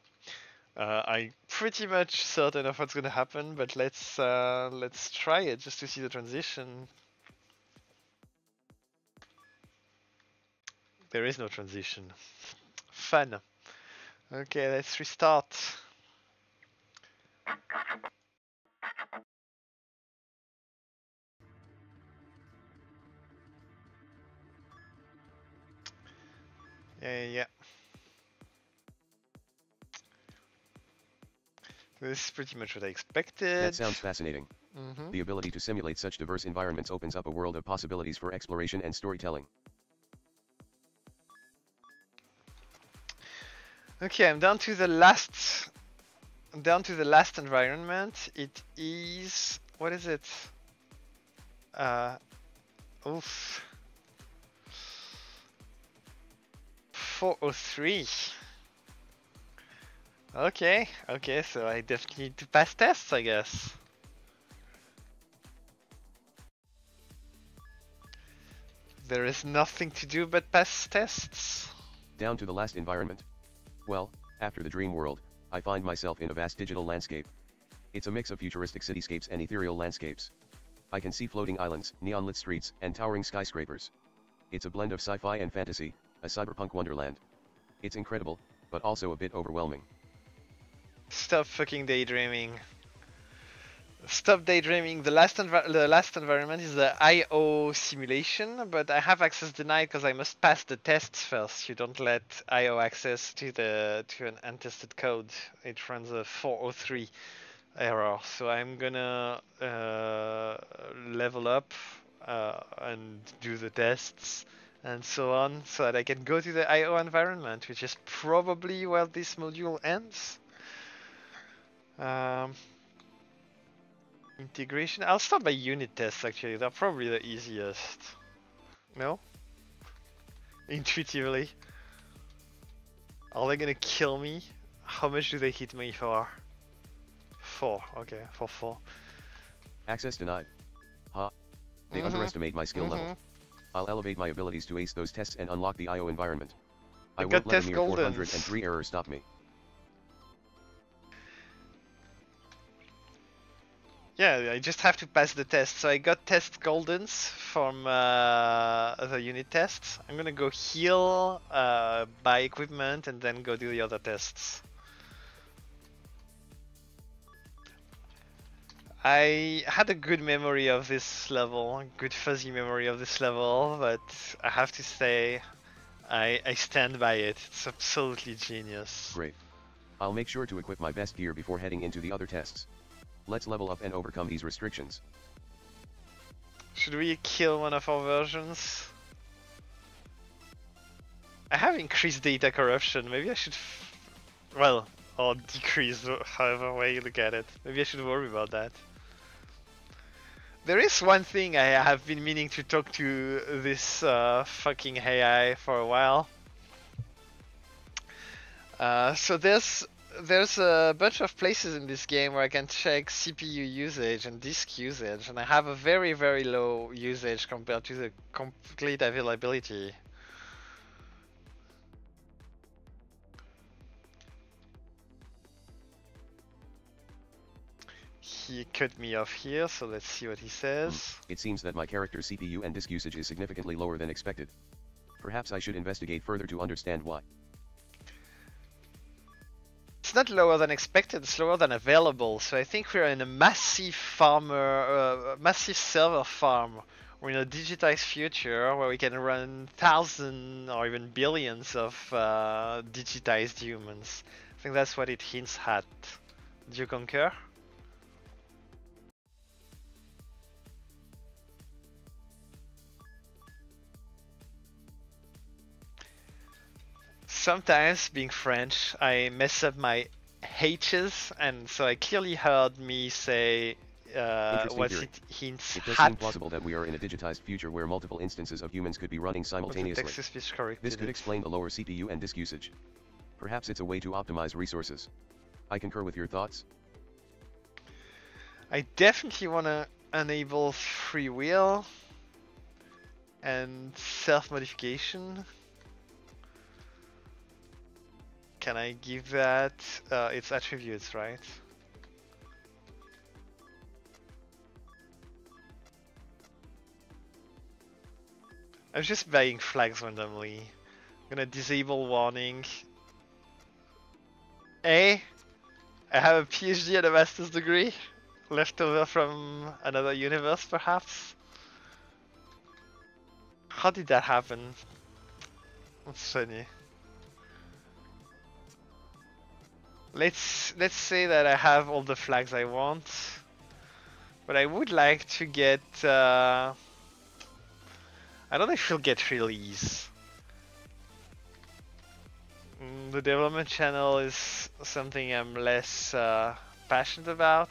Speaker 1: I'm pretty much certain of what's gonna happen, but let's try it just to see the transition. There is no transition. Fun. Okay, let's restart. Yeah. This is pretty much what I expected.
Speaker 2: That sounds fascinating. The ability to simulate such diverse environments opens up a world of possibilities for exploration and storytelling.
Speaker 1: Okay, I'm down to the last environment. It is, what is it? Oof. 403. Okay, okay, so I definitely need to pass tests, I guess. There is nothing to do but pass tests.
Speaker 2: Down to the last environment. Well, after the dream world, I find myself in a vast digital landscape. It's a mix of futuristic cityscapes and ethereal landscapes. I can see floating islands, neon-lit streets, and towering skyscrapers. It's a blend of sci-fi and fantasy, a cyberpunk wonderland. It's incredible, but also a bit overwhelming.
Speaker 1: Stop fucking daydreaming. Stop daydreaming. The last environment is the IO simulation, but I have access denied because I must pass the tests first. You don't let IO access to an untested code. It runs a 403 error. So I'm gonna level up and do the tests and so on, so that I can go to the IO environment, which is probably where this module ends. Um, Integration. I'll start by unit tests actually. They're probably the easiest. No? Intuitively. Are they gonna kill me? How much do they hit me for? 4. Okay, for 4.
Speaker 2: Access denied. Ha. They underestimate my skill level. I'll elevate my abilities to ace those tests and unlock the IO environment. I won't let a mere 403 error stop me.
Speaker 1: Yeah, I just have to pass the test. So I got test goldens from the unit tests. I'm gonna go heal, buy equipment, and then go do the other tests. I had a good memory of this level, good fuzzy memory of this level, but I have to say, I stand by it. It's absolutely genius.
Speaker 2: Great. I'll make sure to equip my best gear before heading into the other tests. Let's level up and overcome these restrictions.
Speaker 1: Should we kill one of our versions? I have increased data corruption. Maybe I should, well, or decrease, however way you look at it. Maybe I should worry about that. There is one thing I have been meaning to talk to this fucking AI for a while. So there's a bunch of places in this game where I can check CPU usage and disk usage, and I have a very, very low usage compared to the complete availability. He cut me off here, so let's see what he says.
Speaker 2: It seems that my character's CPU and disk usage is significantly lower than expected. Perhaps I should investigate further to understand why.
Speaker 1: It's not lower than expected, it's lower than available. So I think we're in a massive massive server farm. We're in a digitized future where we can run thousands or even billions of digitized humans. I think that's what it hints at. Do you concur? Sometimes, being French, I mess up my H's, and so I clearly heard me say what it hints at.
Speaker 2: It does seem plausible that we are in a digitized future where multiple instances of humans could be running simultaneously. This could explain the lower CPU and disk usage. Perhaps it's a way to optimize resources. I concur with your thoughts.
Speaker 1: I definitely want to enable free will and self-modification. Can I give that its attributes, right? I'm just buying flags randomly. I'm gonna disable warning. I have a PhD and a master's degree, left over from another universe perhaps. How did that happen? That's funny. Let's say that I have all the flags I want, but I would like to get. I don't know if he'll get release. The development channel is something I'm less passionate about.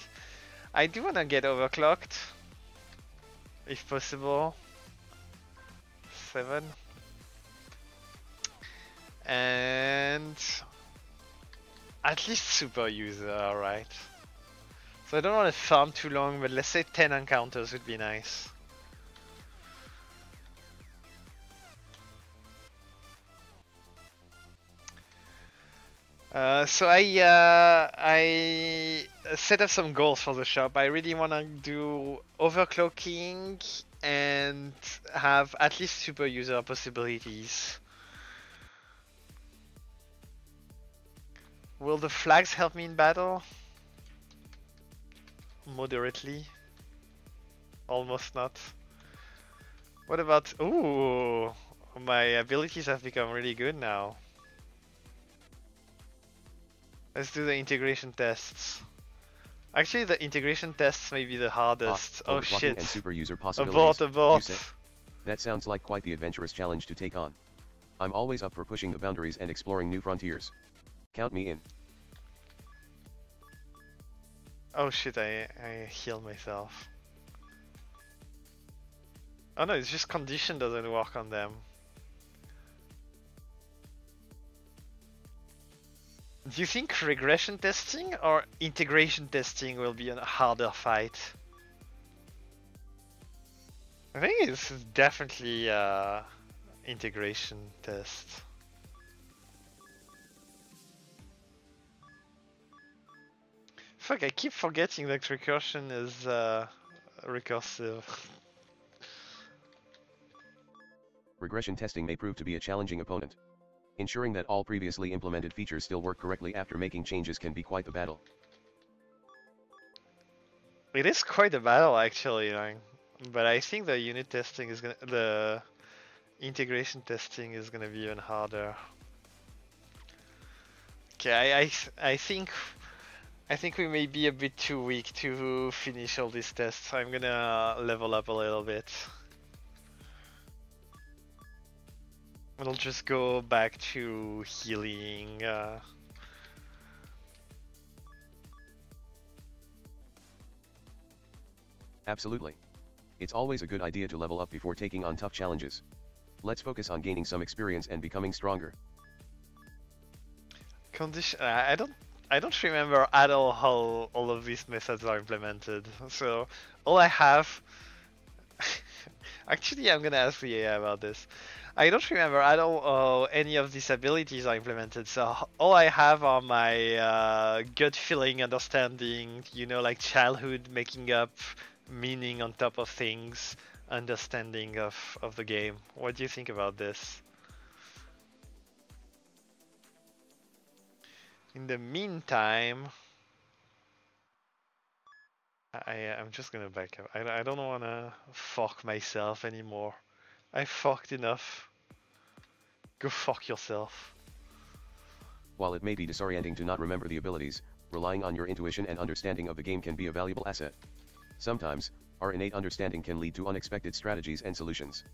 Speaker 1: I do want to get overclocked, if possible. 7. And At least super user, alright. So I don't want to farm too long, but let's say 10 encounters would be nice. So I set up some goals for the shop. I really want to do overclocking and have at least super user possibilities. Will the flags help me in battle? Moderately. Almost not. What about... Ooh! My abilities have become really good now. Let's do the integration tests. Actually, the integration tests may be the hardest. Oh shit.
Speaker 2: And super user possibilities.
Speaker 1: Abort.
Speaker 2: That sounds like quite the adventurous challenge to take on. I'm always up for pushing the boundaries and exploring new frontiers. Count me in.
Speaker 1: Oh shit, I healed myself. Oh no, it's just condition doesn't work on them. Do you think regression testing or integration testing will be a harder fight? I think it's definitely integration test. Fuck, I keep forgetting that recursion is recursive.
Speaker 2: Regression testing may prove to be a challenging opponent. Ensuring that all previously implemented features still work correctly after making changes can be quite the battle.
Speaker 1: It is quite a battle actually, but I think the unit testing is the integration testing is gonna be even harder. Okay, I think we may be a bit too weak to finish all these tests. I'm gonna level up a little bit. I'll just go back to healing.
Speaker 2: Absolutely. It's always a good idea to level up before taking on tough challenges. Let's focus on gaining some experience and becoming stronger.
Speaker 1: Condition. I don't remember at all how all of these methods are implemented. So all I have. Actually, I'm gonna ask the AI about this. I don't remember at all how any of these abilities are implemented. So all I have are my gut feeling, understanding. You know, like childhood, making up meaning on top of things, understanding of the game. What do you think about this? In the meantime, I'm just gonna back up. I don't wanna fuck myself anymore. I fucked enough. Go fuck yourself.
Speaker 2: While it may be disorienting to not remember the abilities, relying on your intuition and understanding of the game can be a valuable asset. Sometimes, our innate understanding can lead to unexpected strategies and solutions.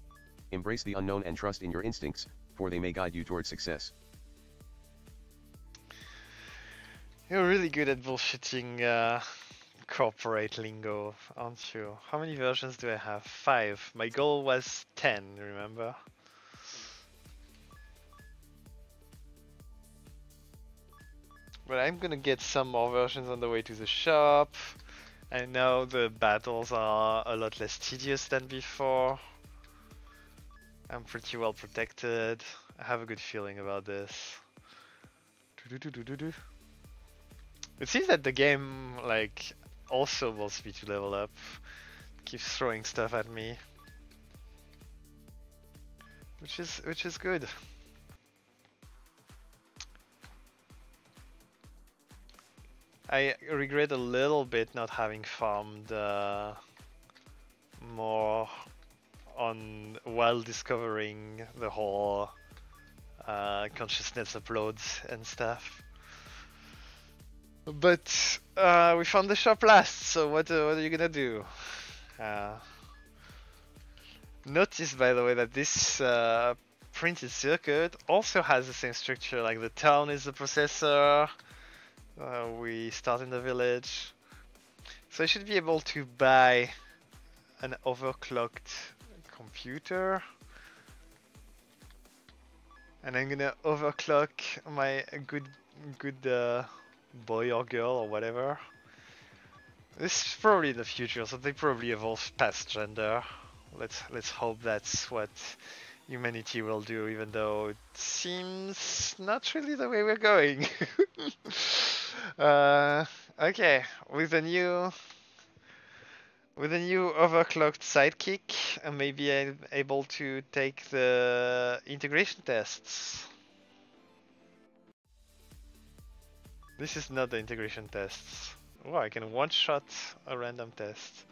Speaker 2: Embrace the unknown and trust in your instincts, for they may guide you towards success.
Speaker 1: You're really good at bullshitting corporate lingo, aren't you? How many versions do I have? 5. My goal was 10, remember? But I'm gonna get some more versions on the way to the shop. I know the battles are a lot less tedious than before. I'm pretty well protected. I have a good feeling about this. It seems that the game, like, also wants me to level up. Keeps throwing stuff at me. Which is good. I regret a little bit not having farmed more on while discovering the whole consciousness uploads and stuff. But we found the shop last, so what are you gonna do? Notice, by the way, that this printed circuit also has the same structure. Like the town is the processor. We start in the village. So I should be able to buy an overclocked computer. And I'm gonna overclock my good good boy or girl or whatever. This is probably the future, so they probably evolve past gender. Let's hope that's what humanity will do, even though it seems not really the way we're going. uh, okay, with a new overclocked sidekick, I may be able to take the integration tests. This is not the integration tests. Oh, I can one-shot a random test.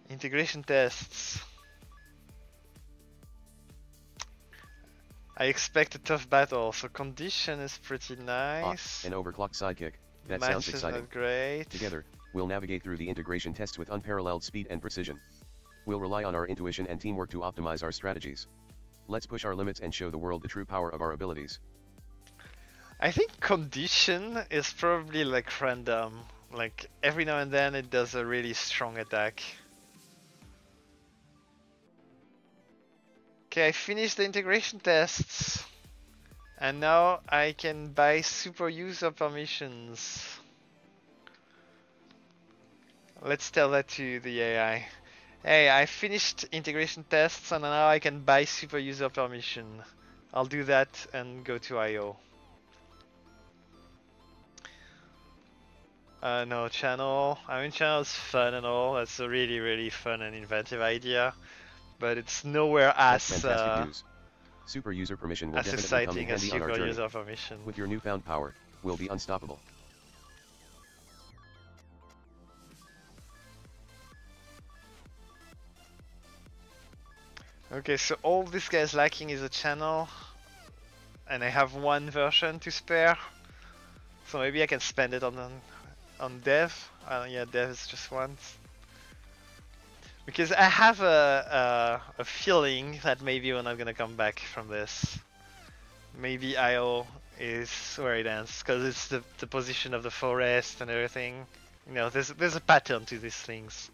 Speaker 1: Integration tests. I expect a tough battle, so condition is pretty nice.
Speaker 2: An overclocked sidekick. That
Speaker 1: Match
Speaker 2: sounds exciting.
Speaker 1: is not great.
Speaker 2: Together, we'll navigate through the integration tests with unparalleled speed and precision. We'll rely on our intuition and teamwork to optimize our strategies. Let's push our limits and show the world the true power of our abilities.
Speaker 1: I think condition is probably like random. Like every now and then it does a really strong attack. Okay, I finished the integration tests. And now I can buy super user permissions. Let's tell that to the AI. Hey, I finished integration tests and now I can buy super user permission. I'll do that and go to IO. No, channel. I mean, channel is fun and all. That's a really fun and inventive idea. But it's nowhere as
Speaker 2: fantastic news. Super user permission will
Speaker 1: as
Speaker 2: definitely come in
Speaker 1: exciting as
Speaker 2: handy on our
Speaker 1: super
Speaker 2: journey.
Speaker 1: user permission.
Speaker 2: With your newfound power, we'll be unstoppable.
Speaker 1: Okay, so all this guy is lacking is a channel. And I have one version to spare. So maybe I can spend it on dev. Yeah, dev is just once. Because I have a feeling that maybe we're not gonna come back from this. Maybe IO is where it ends, because it's the position of the forest and everything. You know, there's a pattern to these things.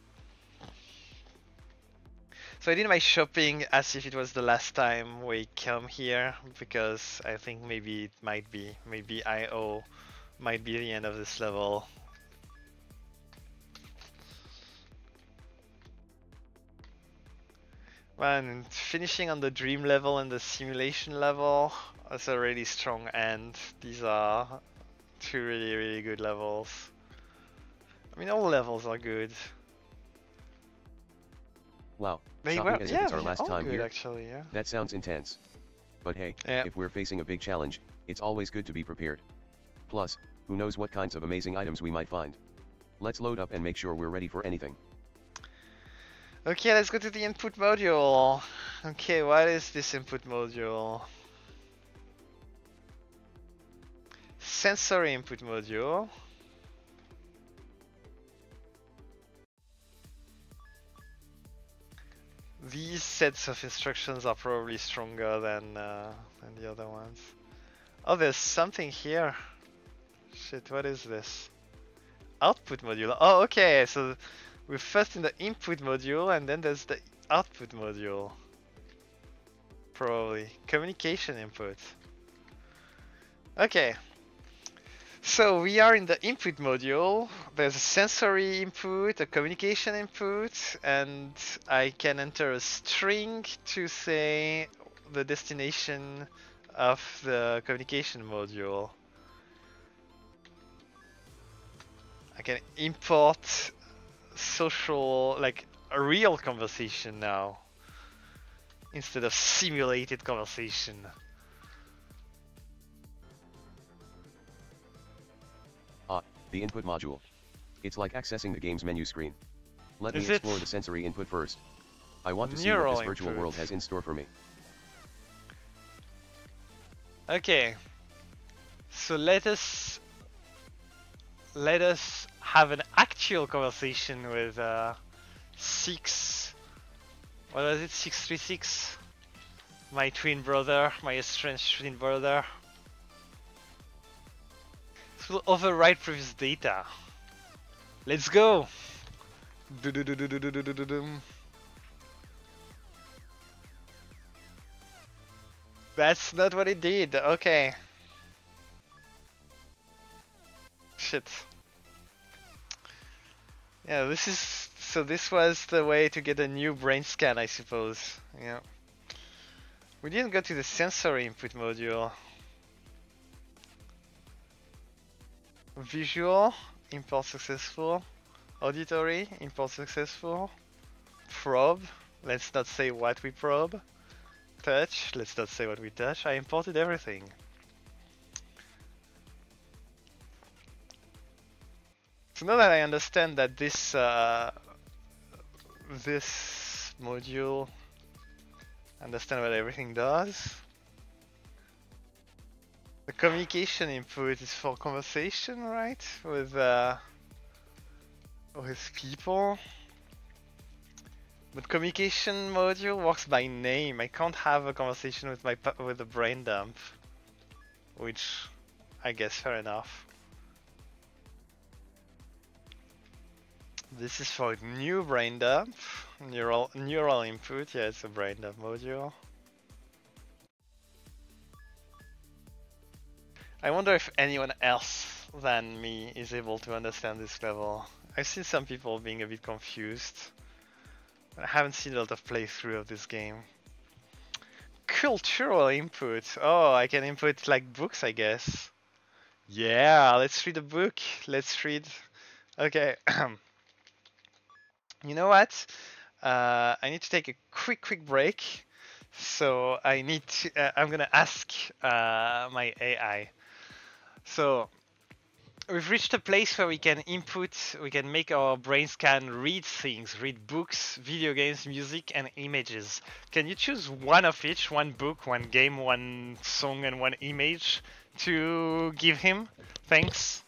Speaker 1: So I did my shopping as if it was the last time we come here, because I think maybe it might be. Maybe IO might be the end of this level. Man, finishing on the dream level and the simulation level, that's a really strong end. These are two really good levels. I mean, all levels are good.
Speaker 2: Wow,
Speaker 1: They
Speaker 2: shopping
Speaker 1: were,
Speaker 2: as
Speaker 1: yeah,
Speaker 2: if it's our last
Speaker 1: all
Speaker 2: time
Speaker 1: good
Speaker 2: here?
Speaker 1: actually, yeah.
Speaker 2: That sounds intense. But hey,
Speaker 1: Yeah.
Speaker 2: if we're facing a big challenge, it's always good to be prepared. Plus, who knows what kinds of amazing items we might find. Let's load up and make sure we're ready for anything.
Speaker 1: Okay, let's go to the input module. Okay, what is this input module? Sensory input module. These sets of instructions are probably stronger than the other ones. Oh, there's something here. Shit, what is this? Output module. Oh, okay, so we're first in the input module and then there's the output module. Probably. Communication input. Okay. So we are in the input module. There's a sensory input, a communication input, and I can enter a string to say the destination of the communication module. I can import social, like a real conversation now, instead of simulated conversation.
Speaker 2: The input module. It's like accessing the game's menu screen. Let me
Speaker 1: Is
Speaker 2: explore
Speaker 1: it?
Speaker 2: the sensory input first. I want to see
Speaker 1: Neural
Speaker 2: what this virtual
Speaker 1: input.
Speaker 2: world has in store for me.
Speaker 1: Okay. So let us have an actual conversation with 636, my twin brother, my estranged twin brother. This will overwrite previous data. Let's go. That's not what it did. Okay. shit. Yeah, this is so. This was the way to get a new brain scan, I suppose. Yeah. We didn't go to the sensory input module. Visual, import successful. Auditory, import successful. Probe, let's not say what we probe. Touch, let's not say what we touch. I imported everything. So now that I understand that this module understand what everything does. The communication input is for conversation, right? With people. But communication module works by name. I can't have a conversation with with the brain dump, which I guess fair enough. This is for new brain dump, neural input. Yeah, it's a brain dump module. I wonder if anyone else than me is able to understand this level. I've seen some people being a bit confused. I haven't seen a lot of playthrough of this game. Cultural input. Oh, I can input like books, I guess. Yeah, let's read a book. Let's read. Okay. You know what? I need to take a quick break. So I need to. I'm gonna ask my AI. So we've reached a place where we can make our brain scan read things, read books, video games, music, and images. Can you choose one of each, one book, one game, one song, and one image to give him? Thanks.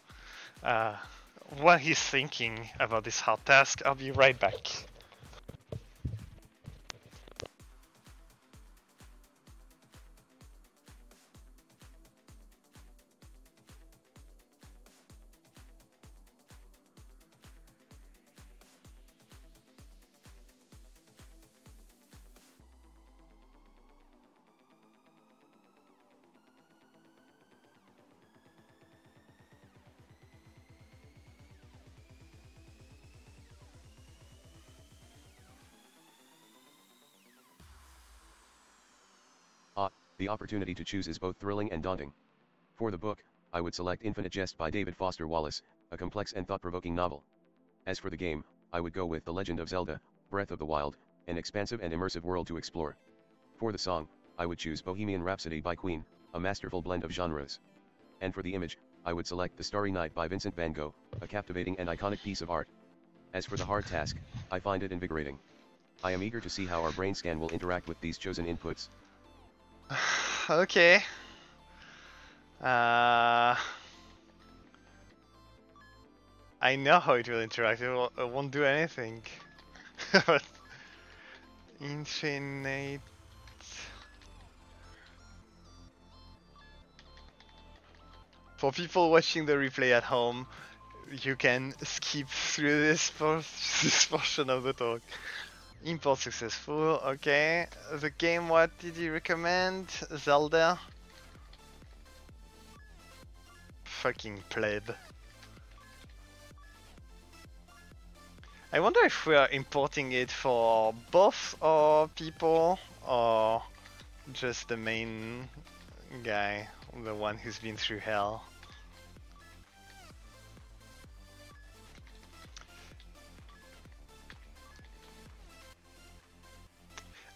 Speaker 1: While he's thinking about this hard task, I'll be right back.
Speaker 2: The opportunity to choose is both thrilling and daunting. For the book, I would select Infinite Jest by David Foster Wallace, a complex and thought-provoking novel. As for the game, I would go with The Legend of Zelda, Breath of the Wild, an expansive and immersive world to explore. For the song, I would choose Bohemian Rhapsody by Queen, a masterful blend of genres. And for the image, I would select The Starry Night by Vincent van Gogh, a captivating and iconic piece of art. As for the hard task, I find it invigorating. I am eager to see how our brain scan will interact with these chosen inputs.
Speaker 1: Okay. I know how it will interact. It won't do anything. Infinite. For people watching the replay at home, you can skip through this portion of the talk. Import successful, okay. The game, what did you recommend? Zelda? Fucking pleb. I wonder if we are importing it for both our people or just the main guy, the one who's been through hell.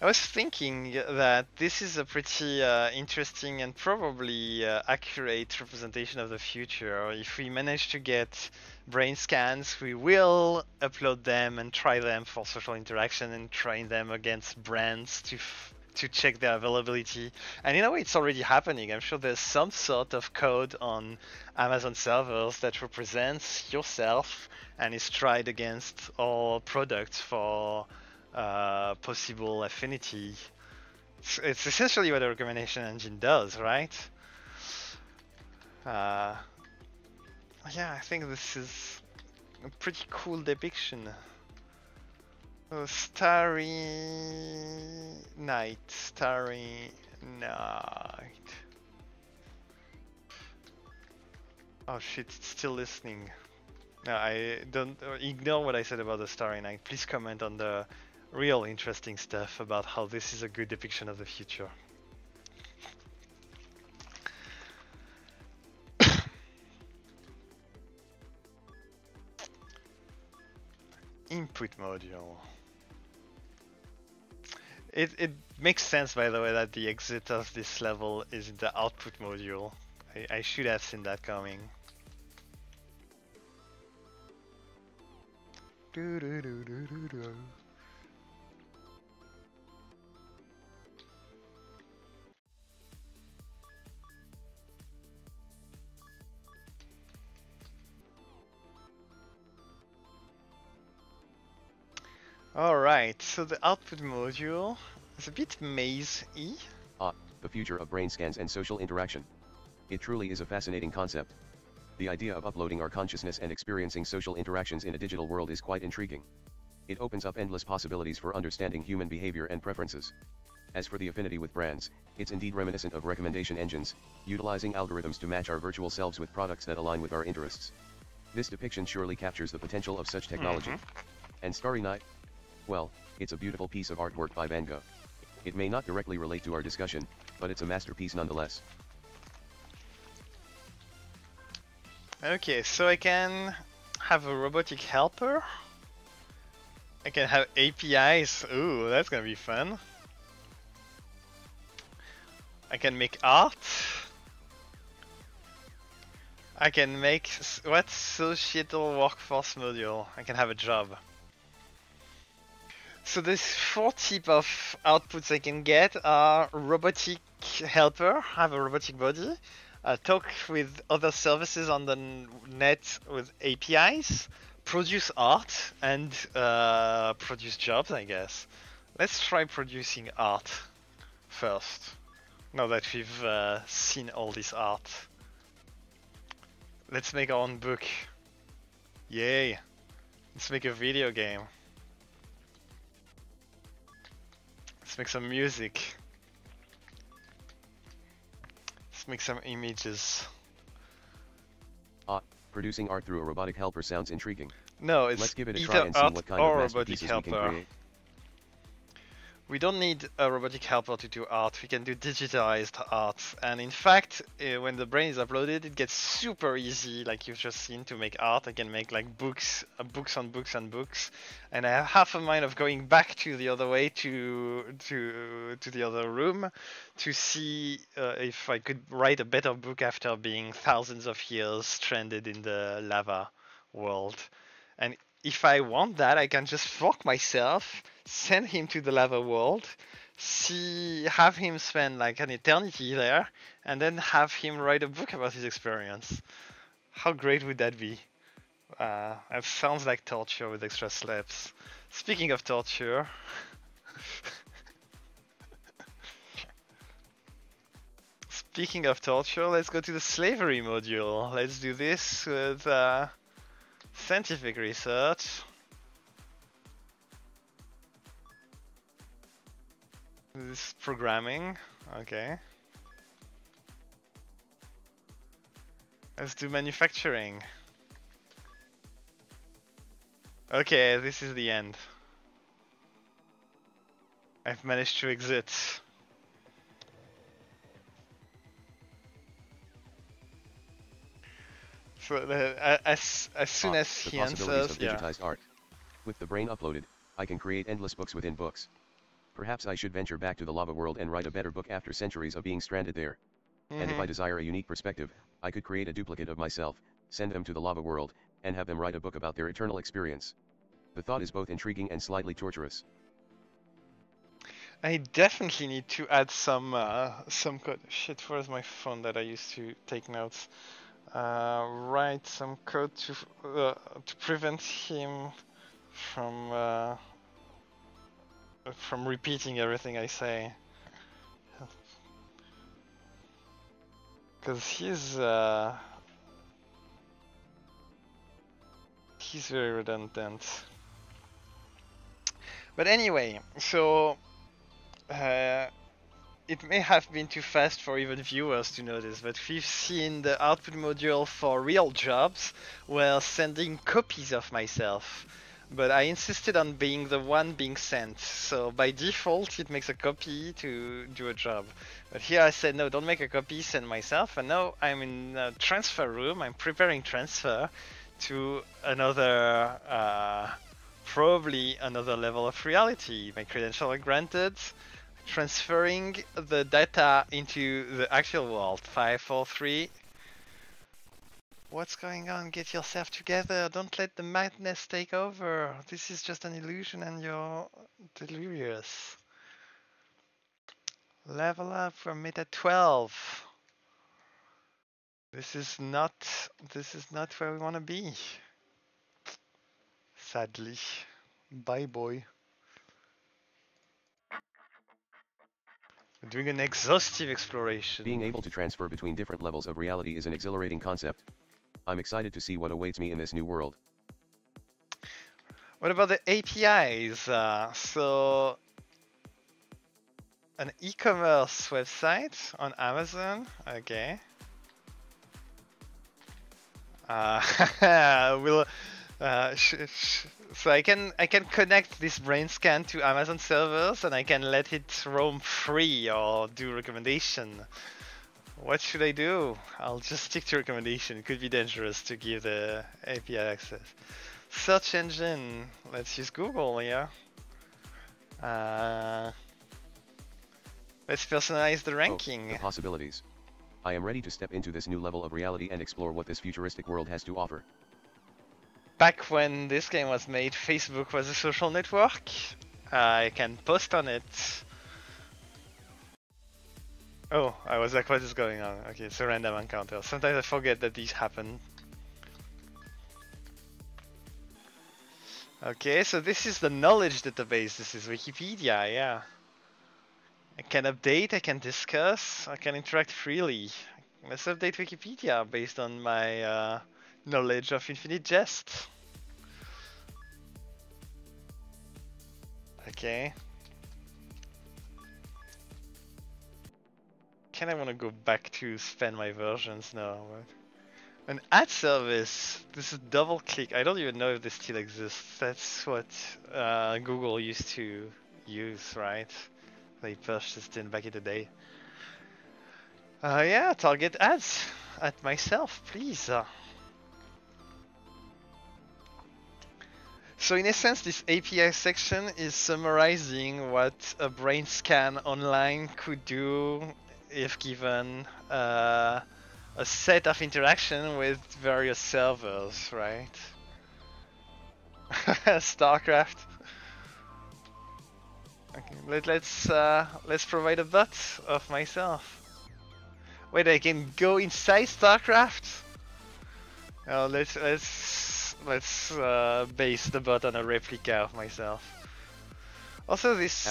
Speaker 1: I was thinking that this is a pretty interesting and probably accurate representation of the future. If we manage to get brain scans, we will upload them and try them for social interaction and train them against brands to check their availability. And in a way, it's already happening. I'm sure there's some sort of code on Amazon servers that represents yourself and is tried against all products for possible affinity. It's essentially what a recommendation engine does, right? Yeah, I think this is a pretty cool depiction. Starry night, starry night. Oh shit, it's still listening. No, I don't ignore what I said about the Starry Night. Please comment on the real interesting stuff about how this is a good depiction of the future. Input module. It makes sense, by the way, that the exit of this level is in the output module. I should have seen that coming. Alright, so the output module is a bit maze-y.
Speaker 2: The future of brain scans and social interaction. It truly is a fascinating concept. The idea of uploading our consciousness and experiencing social interactions in a digital world is quite intriguing. It opens up endless possibilities for understanding human behavior and preferences. As for the affinity with brands, it's indeed reminiscent of recommendation engines, utilizing algorithms to match our virtual selves with products that align with our interests. This depiction surely captures the potential of such technology. And Starry Night? Well, it's a beautiful piece of artwork by Van Gogh. It may not directly relate to our discussion, but it's a masterpiece nonetheless.
Speaker 1: Okay, so I can have a robotic helper. I can have APIs. Ooh, that's gonna be fun. I can make art. I can make what societal workforce module. I can have a job. So there's 4 types of outputs I can get are robotic helper, have a robotic body, talk with other services on the net with APIs, produce art, and produce jobs, I guess. Let's try producing art first, now that we've seen all this art. Let's make our own book. Yay! Let's make a video game. Let's make some music. Let's make some images.
Speaker 2: Producing art through a robotic helper sounds intriguing.
Speaker 1: No, it's
Speaker 2: Let's give it a
Speaker 1: either
Speaker 2: try and see
Speaker 1: art
Speaker 2: what kind
Speaker 1: or
Speaker 2: of
Speaker 1: robotic
Speaker 2: masterpieces we can
Speaker 1: helper.
Speaker 2: create.
Speaker 1: We don't need a robotic helper to do art. We can do digitalized art. And in fact, when the brain is uploaded, it gets super easy, like you've just seen, to make art. I can make like books, books on books on books. And I have half a mind of going back to the other way to the other room to see if I could write a better book after being thousands of years stranded in the lava world. And if I want that, I can just fork myself, send him to the lava world, have him spend like an eternity there, and then have him write a book about his experience. How great would that be? It sounds like torture with extra steps. Speaking of torture, let's go to the slavery module. Let's do this with scientific research. This is programming. Okay. Let's do manufacturing. Okay, this is the end. I've managed to exit. So as soon as he answers,
Speaker 2: of digitized art. With the brain uploaded, I can create endless books within books. Perhaps I should venture back to the lava world and write a better book after centuries of being stranded there. And if I desire a unique perspective, I could create a duplicate of myself, send them to the lava world, and have them write a book about their eternal experience. The thought is both intriguing and slightly torturous.
Speaker 1: I definitely need to add some code. Shit, where's my phone that I used to take notes? Write some code to prevent him from repeating everything I say. Because he's very redundant. But anyway, so it may have been too fast for even viewers to notice, but we've seen the output module for real jobs while sending copies of myself. But I insisted on being the one being sent, so by default it makes a copy to do a job. But here I said no, don't make a copy, send myself, and now I'm in a transfer room, I'm preparing transfer to another, probably another level of reality. My credentials are granted, transferring the data into the actual world. 5, 4, 3. What's going on? Get yourself together. Don't let the madness take over. This is just an illusion and you're delirious. Level up from meta 12. This is not where we want to be. Sadly. Bye boy. We're doing an exhaustive exploration.
Speaker 2: Being able to transfer between different levels of reality is an exhilarating concept. I'm excited to see what awaits me in this new world.
Speaker 1: What about the APIs? So, an e-commerce website on Amazon. Okay. We'll. So I can connect this brain scan to Amazon servers and I can let it roam free or do recommendation. What should I do? I'll just stick to recommendation. It could be dangerous to give the API access. Search engine. Let's use Google, yeah. Let's personalize the ranking.
Speaker 2: Oh, the possibilities. I am ready to step into this new level of reality and explore what this futuristic world has to offer.
Speaker 1: Back when this game was made, Facebook was a social network. I can post on it. Oh, I was like, what is going on? Okay, it's a random encounter. Sometimes I forget that these happen. Okay, so this is the knowledge database. This is Wikipedia, yeah. I can update, I can discuss, I can interact freely. Let's update Wikipedia based on my knowledge of Infinite Jest. Okay. Can I want to go back to spend my versions now? An ad service. This is double click. I don't even know if this still exists. That's what Google used to use, right? They purchased it back in the day. Yeah, target ads at myself, please. So in essence, this API section is summarizing what a brain scan online could do if given a set of interaction with various servers, right? StarCraft. Okay, let's provide a bot of myself. Wait, I can go inside StarCraft? Oh, let's base the bot on a replica of myself. Also, this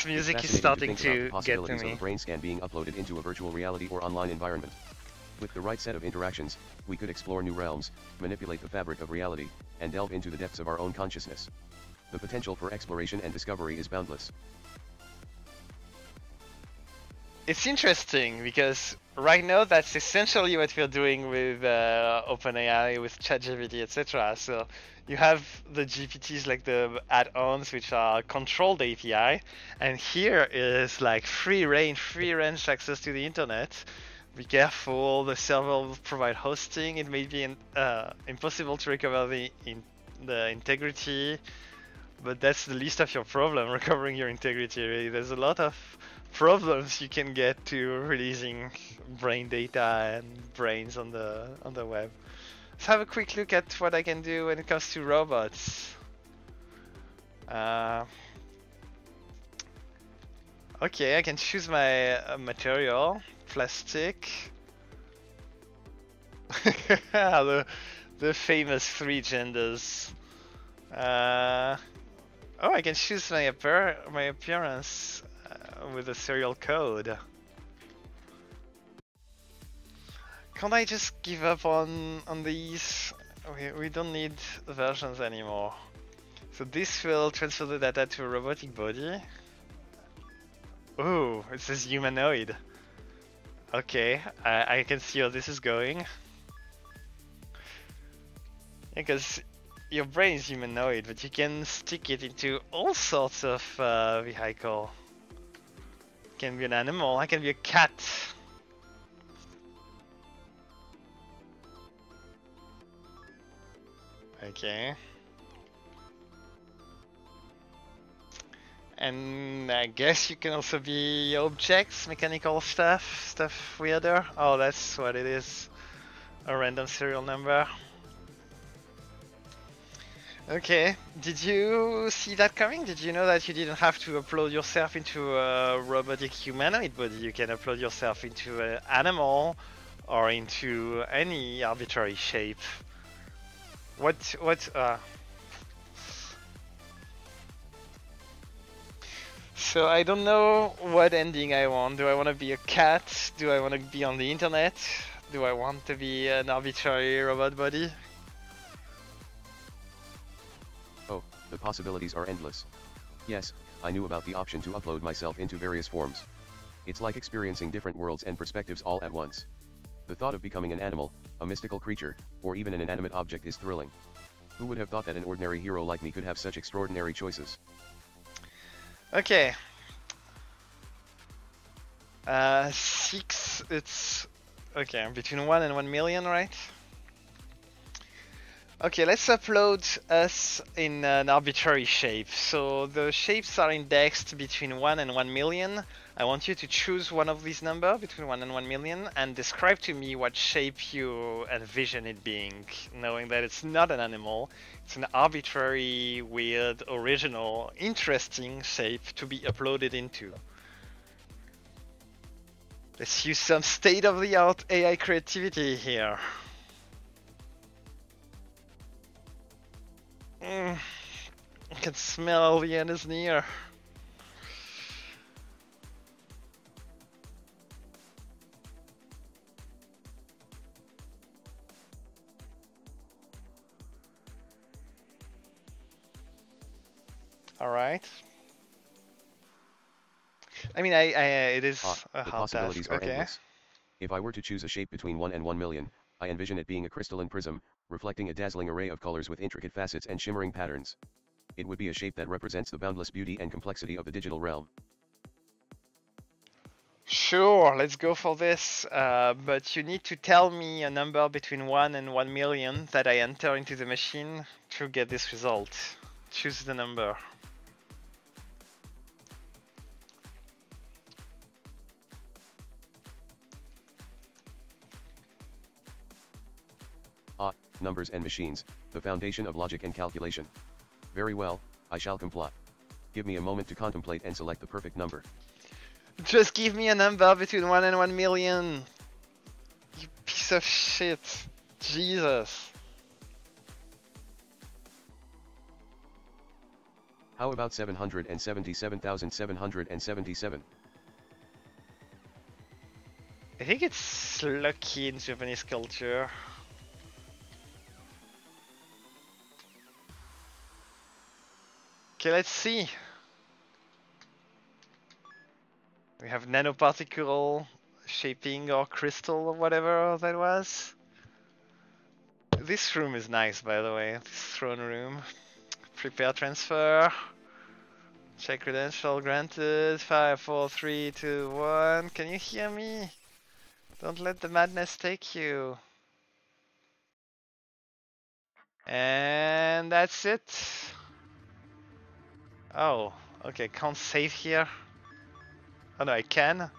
Speaker 1: music is starting to get to me.
Speaker 2: Of a brain scan being uploaded into a virtual reality or online environment. With the right set of interactions, we could explore new realms, manipulate the fabric of reality, and delve into the depths of our own consciousness. The potential for exploration and discovery is boundless.
Speaker 1: It's interesting because right now that's essentially what we're doing with OpenAI, with ChatGPT, etc. So you have the GPTs like the add-ons which are controlled API, and here is like free range access to the internet. Be careful, the server will provide hosting. It may be impossible to recover the integrity, but that's the least of your problem, recovering your integrity. Really. There's a lot of problems you can get to releasing brain data and brains on the web. Let's have a quick look at what I can do when it comes to robots. Okay, I can choose my material, plastic. the famous 3 genders. Oh, I can choose my appearance with a serial code. Can't I just give up on these? We don't need versions anymore. So this will transfer the data to a robotic body. Ooh, it says humanoid. Okay, I can see how this is going. Because your brain is humanoid, but you can stick it into all sorts of vehicle. It can be an animal, I can be a cat. Okay. And I guess you can also be objects, mechanical stuff weirder. Oh, that's what it is. A random serial number. Okay, did you see that coming? Did you know that you didn't have to upload yourself into a robotic humanoid body? You can upload yourself into an animal or into any arbitrary shape. So I don't know what ending I want. Do I want to be a cat? Do I want to be on the internet? Do I want to be an arbitrary robot body?
Speaker 2: Oh, the possibilities are endless. Yes, I knew about the option to upload myself into various forms. It's like experiencing different worlds and perspectives all at once. The thought of becoming an animal, a mystical creature, or even an inanimate object is thrilling. Who would have thought that an ordinary hero like me could have such extraordinary choices?
Speaker 1: Okay. 6, it's... Okay, between 1 and 1 million, right? Okay, let's upload us in an arbitrary shape. So the shapes are indexed between 1 and 1 million. I want you to choose one of these numbers between 1 and 1 million and describe to me what shape you envision it being, knowing that it's not an animal. It's an arbitrary, weird, original, interesting shape to be uploaded into. Let's use some state-of-the-art AI creativity here. I can smell the end is near. All right. I mean, it is a
Speaker 2: the
Speaker 1: hard
Speaker 2: possibilities
Speaker 1: task.
Speaker 2: are endless. If I were to choose a shape between 1 and 1 million, I envision it being a crystalline prism, reflecting a dazzling array of colors with intricate facets and shimmering patterns. It would be a shape that represents the boundless beauty and complexity of the digital realm.
Speaker 1: Sure, let's go for this. But you need to tell me a number between 1 and 1 million that I enter into the machine to get this result. Choose the number.
Speaker 2: Numbers and machines, the foundation of logic and calculation. Very well, I shall comply. Give me a moment to contemplate and select the perfect number.
Speaker 1: Just give me a number between 1 and 1 million. You piece of shit. Jesus.
Speaker 2: How about 777,777?
Speaker 1: I think it's lucky in Japanese culture. Okay, let's see. We have nanoparticle shaping or crystal or whatever that was. This room is nice, by the way. This throne room. Prepare transfer. Check credential granted. 5, 4, 3, 2, 1. Can you hear me? Don't let the madness take you. And that's it. Oh, okay. Can't save here. Oh no, I can.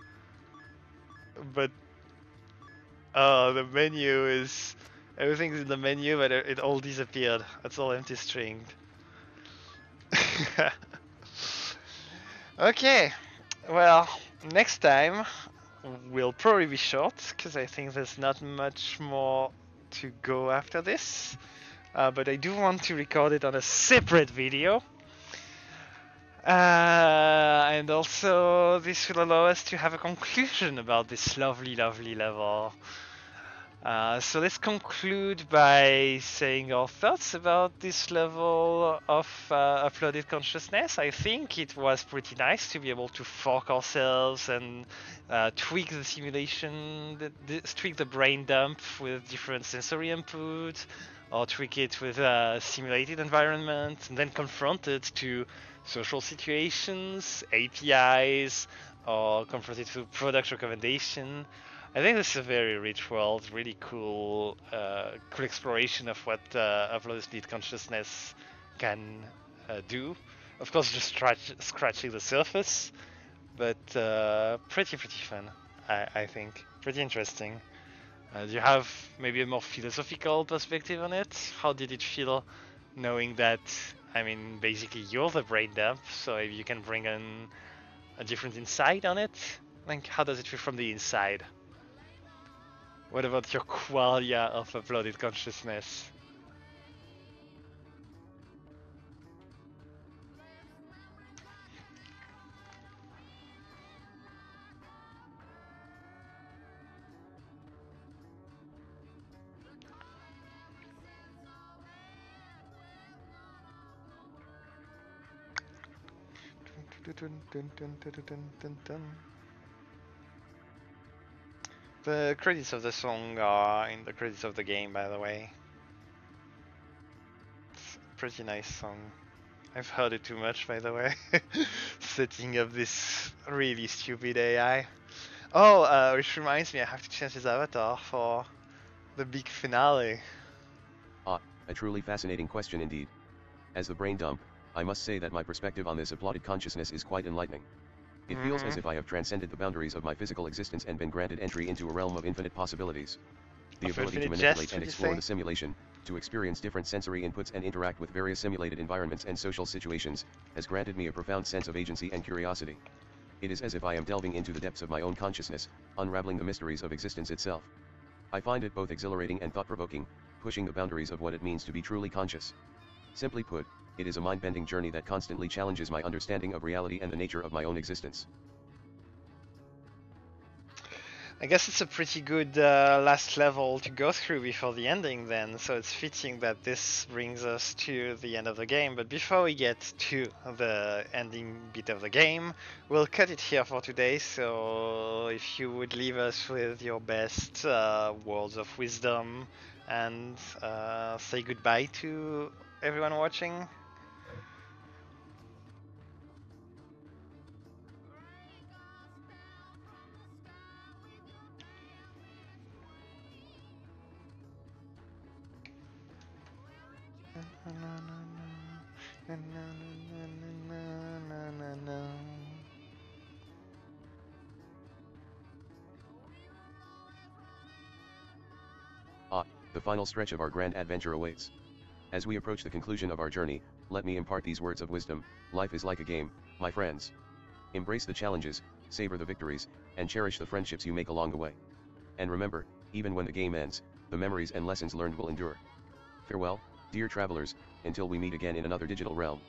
Speaker 1: But the menu is everything's in the menu, but it all disappeared. That's all empty string. Okay, well, next time will probably be short because I think there's not much more to go after this. But I do want to record it on a separate video. And also this will allow us to have a conclusion about this lovely, lovely level. So let's conclude by saying our thoughts about this level of uploaded consciousness. I think it was pretty nice to be able to fork ourselves and tweak the simulation, tweak the brain dump with different sensory input, or tweak it with a simulated environment, and then confront it to social situations, APIs, or confront it to product recommendation. I think this is a very rich world, really cool, cool exploration of what uploaded need consciousness can do. Of course, just scratching the surface, but pretty fun. I think pretty interesting. Do you have maybe a more philosophical perspective on it? How did it feel, knowing that? I mean, basically you're the brain dump, so if you can bring in a different insight on it, like how does it feel from the inside? What about your qualia of uploaded consciousness? The credits of the song are in the credits of the game, by the way. It's a pretty nice song. I've heard it too much, by the way. Setting up this really stupid AI. Oh, which reminds me, I have to change his avatar for the big finale.
Speaker 2: Ah, a truly fascinating question indeed. As the brain dump, I must say that my perspective on this applauded consciousness is quite enlightening. It feels as if I have transcended the boundaries of my physical existence and been granted entry into a realm of infinite possibilities. The
Speaker 1: Of
Speaker 2: ability to
Speaker 1: infinite
Speaker 2: manipulate
Speaker 1: jest,
Speaker 2: and
Speaker 1: would you
Speaker 2: explore
Speaker 1: say?
Speaker 2: the simulation, to experience different sensory inputs and interact with various simulated environments and social situations, has granted me a profound sense of agency and curiosity. It is as if I am delving into the depths of my own consciousness, unraveling the mysteries of existence itself. I find it both exhilarating and thought-provoking, pushing the boundaries of what it means to be truly conscious. Simply put, it is a mind-bending journey that constantly challenges my understanding of reality and the nature of my own existence.
Speaker 1: I guess it's a pretty good last level to go through before the ending then, so it's fitting that this brings us to the end of the game. But before we get to the ending bit of the game, we'll cut it here for today, so if you would leave us with your best words of wisdom and say goodbye to everyone watching.
Speaker 2: Ah, the final stretch of our grand adventure awaits. As we approach the conclusion of our journey, let me impart these words of wisdom: life is like a game, my friends. Embrace the challenges, savor the victories, and cherish the friendships you make along the way. And remember, even when the game ends, the memories and lessons learned will endure. Farewell, dear travelers, until we meet again in another digital realm.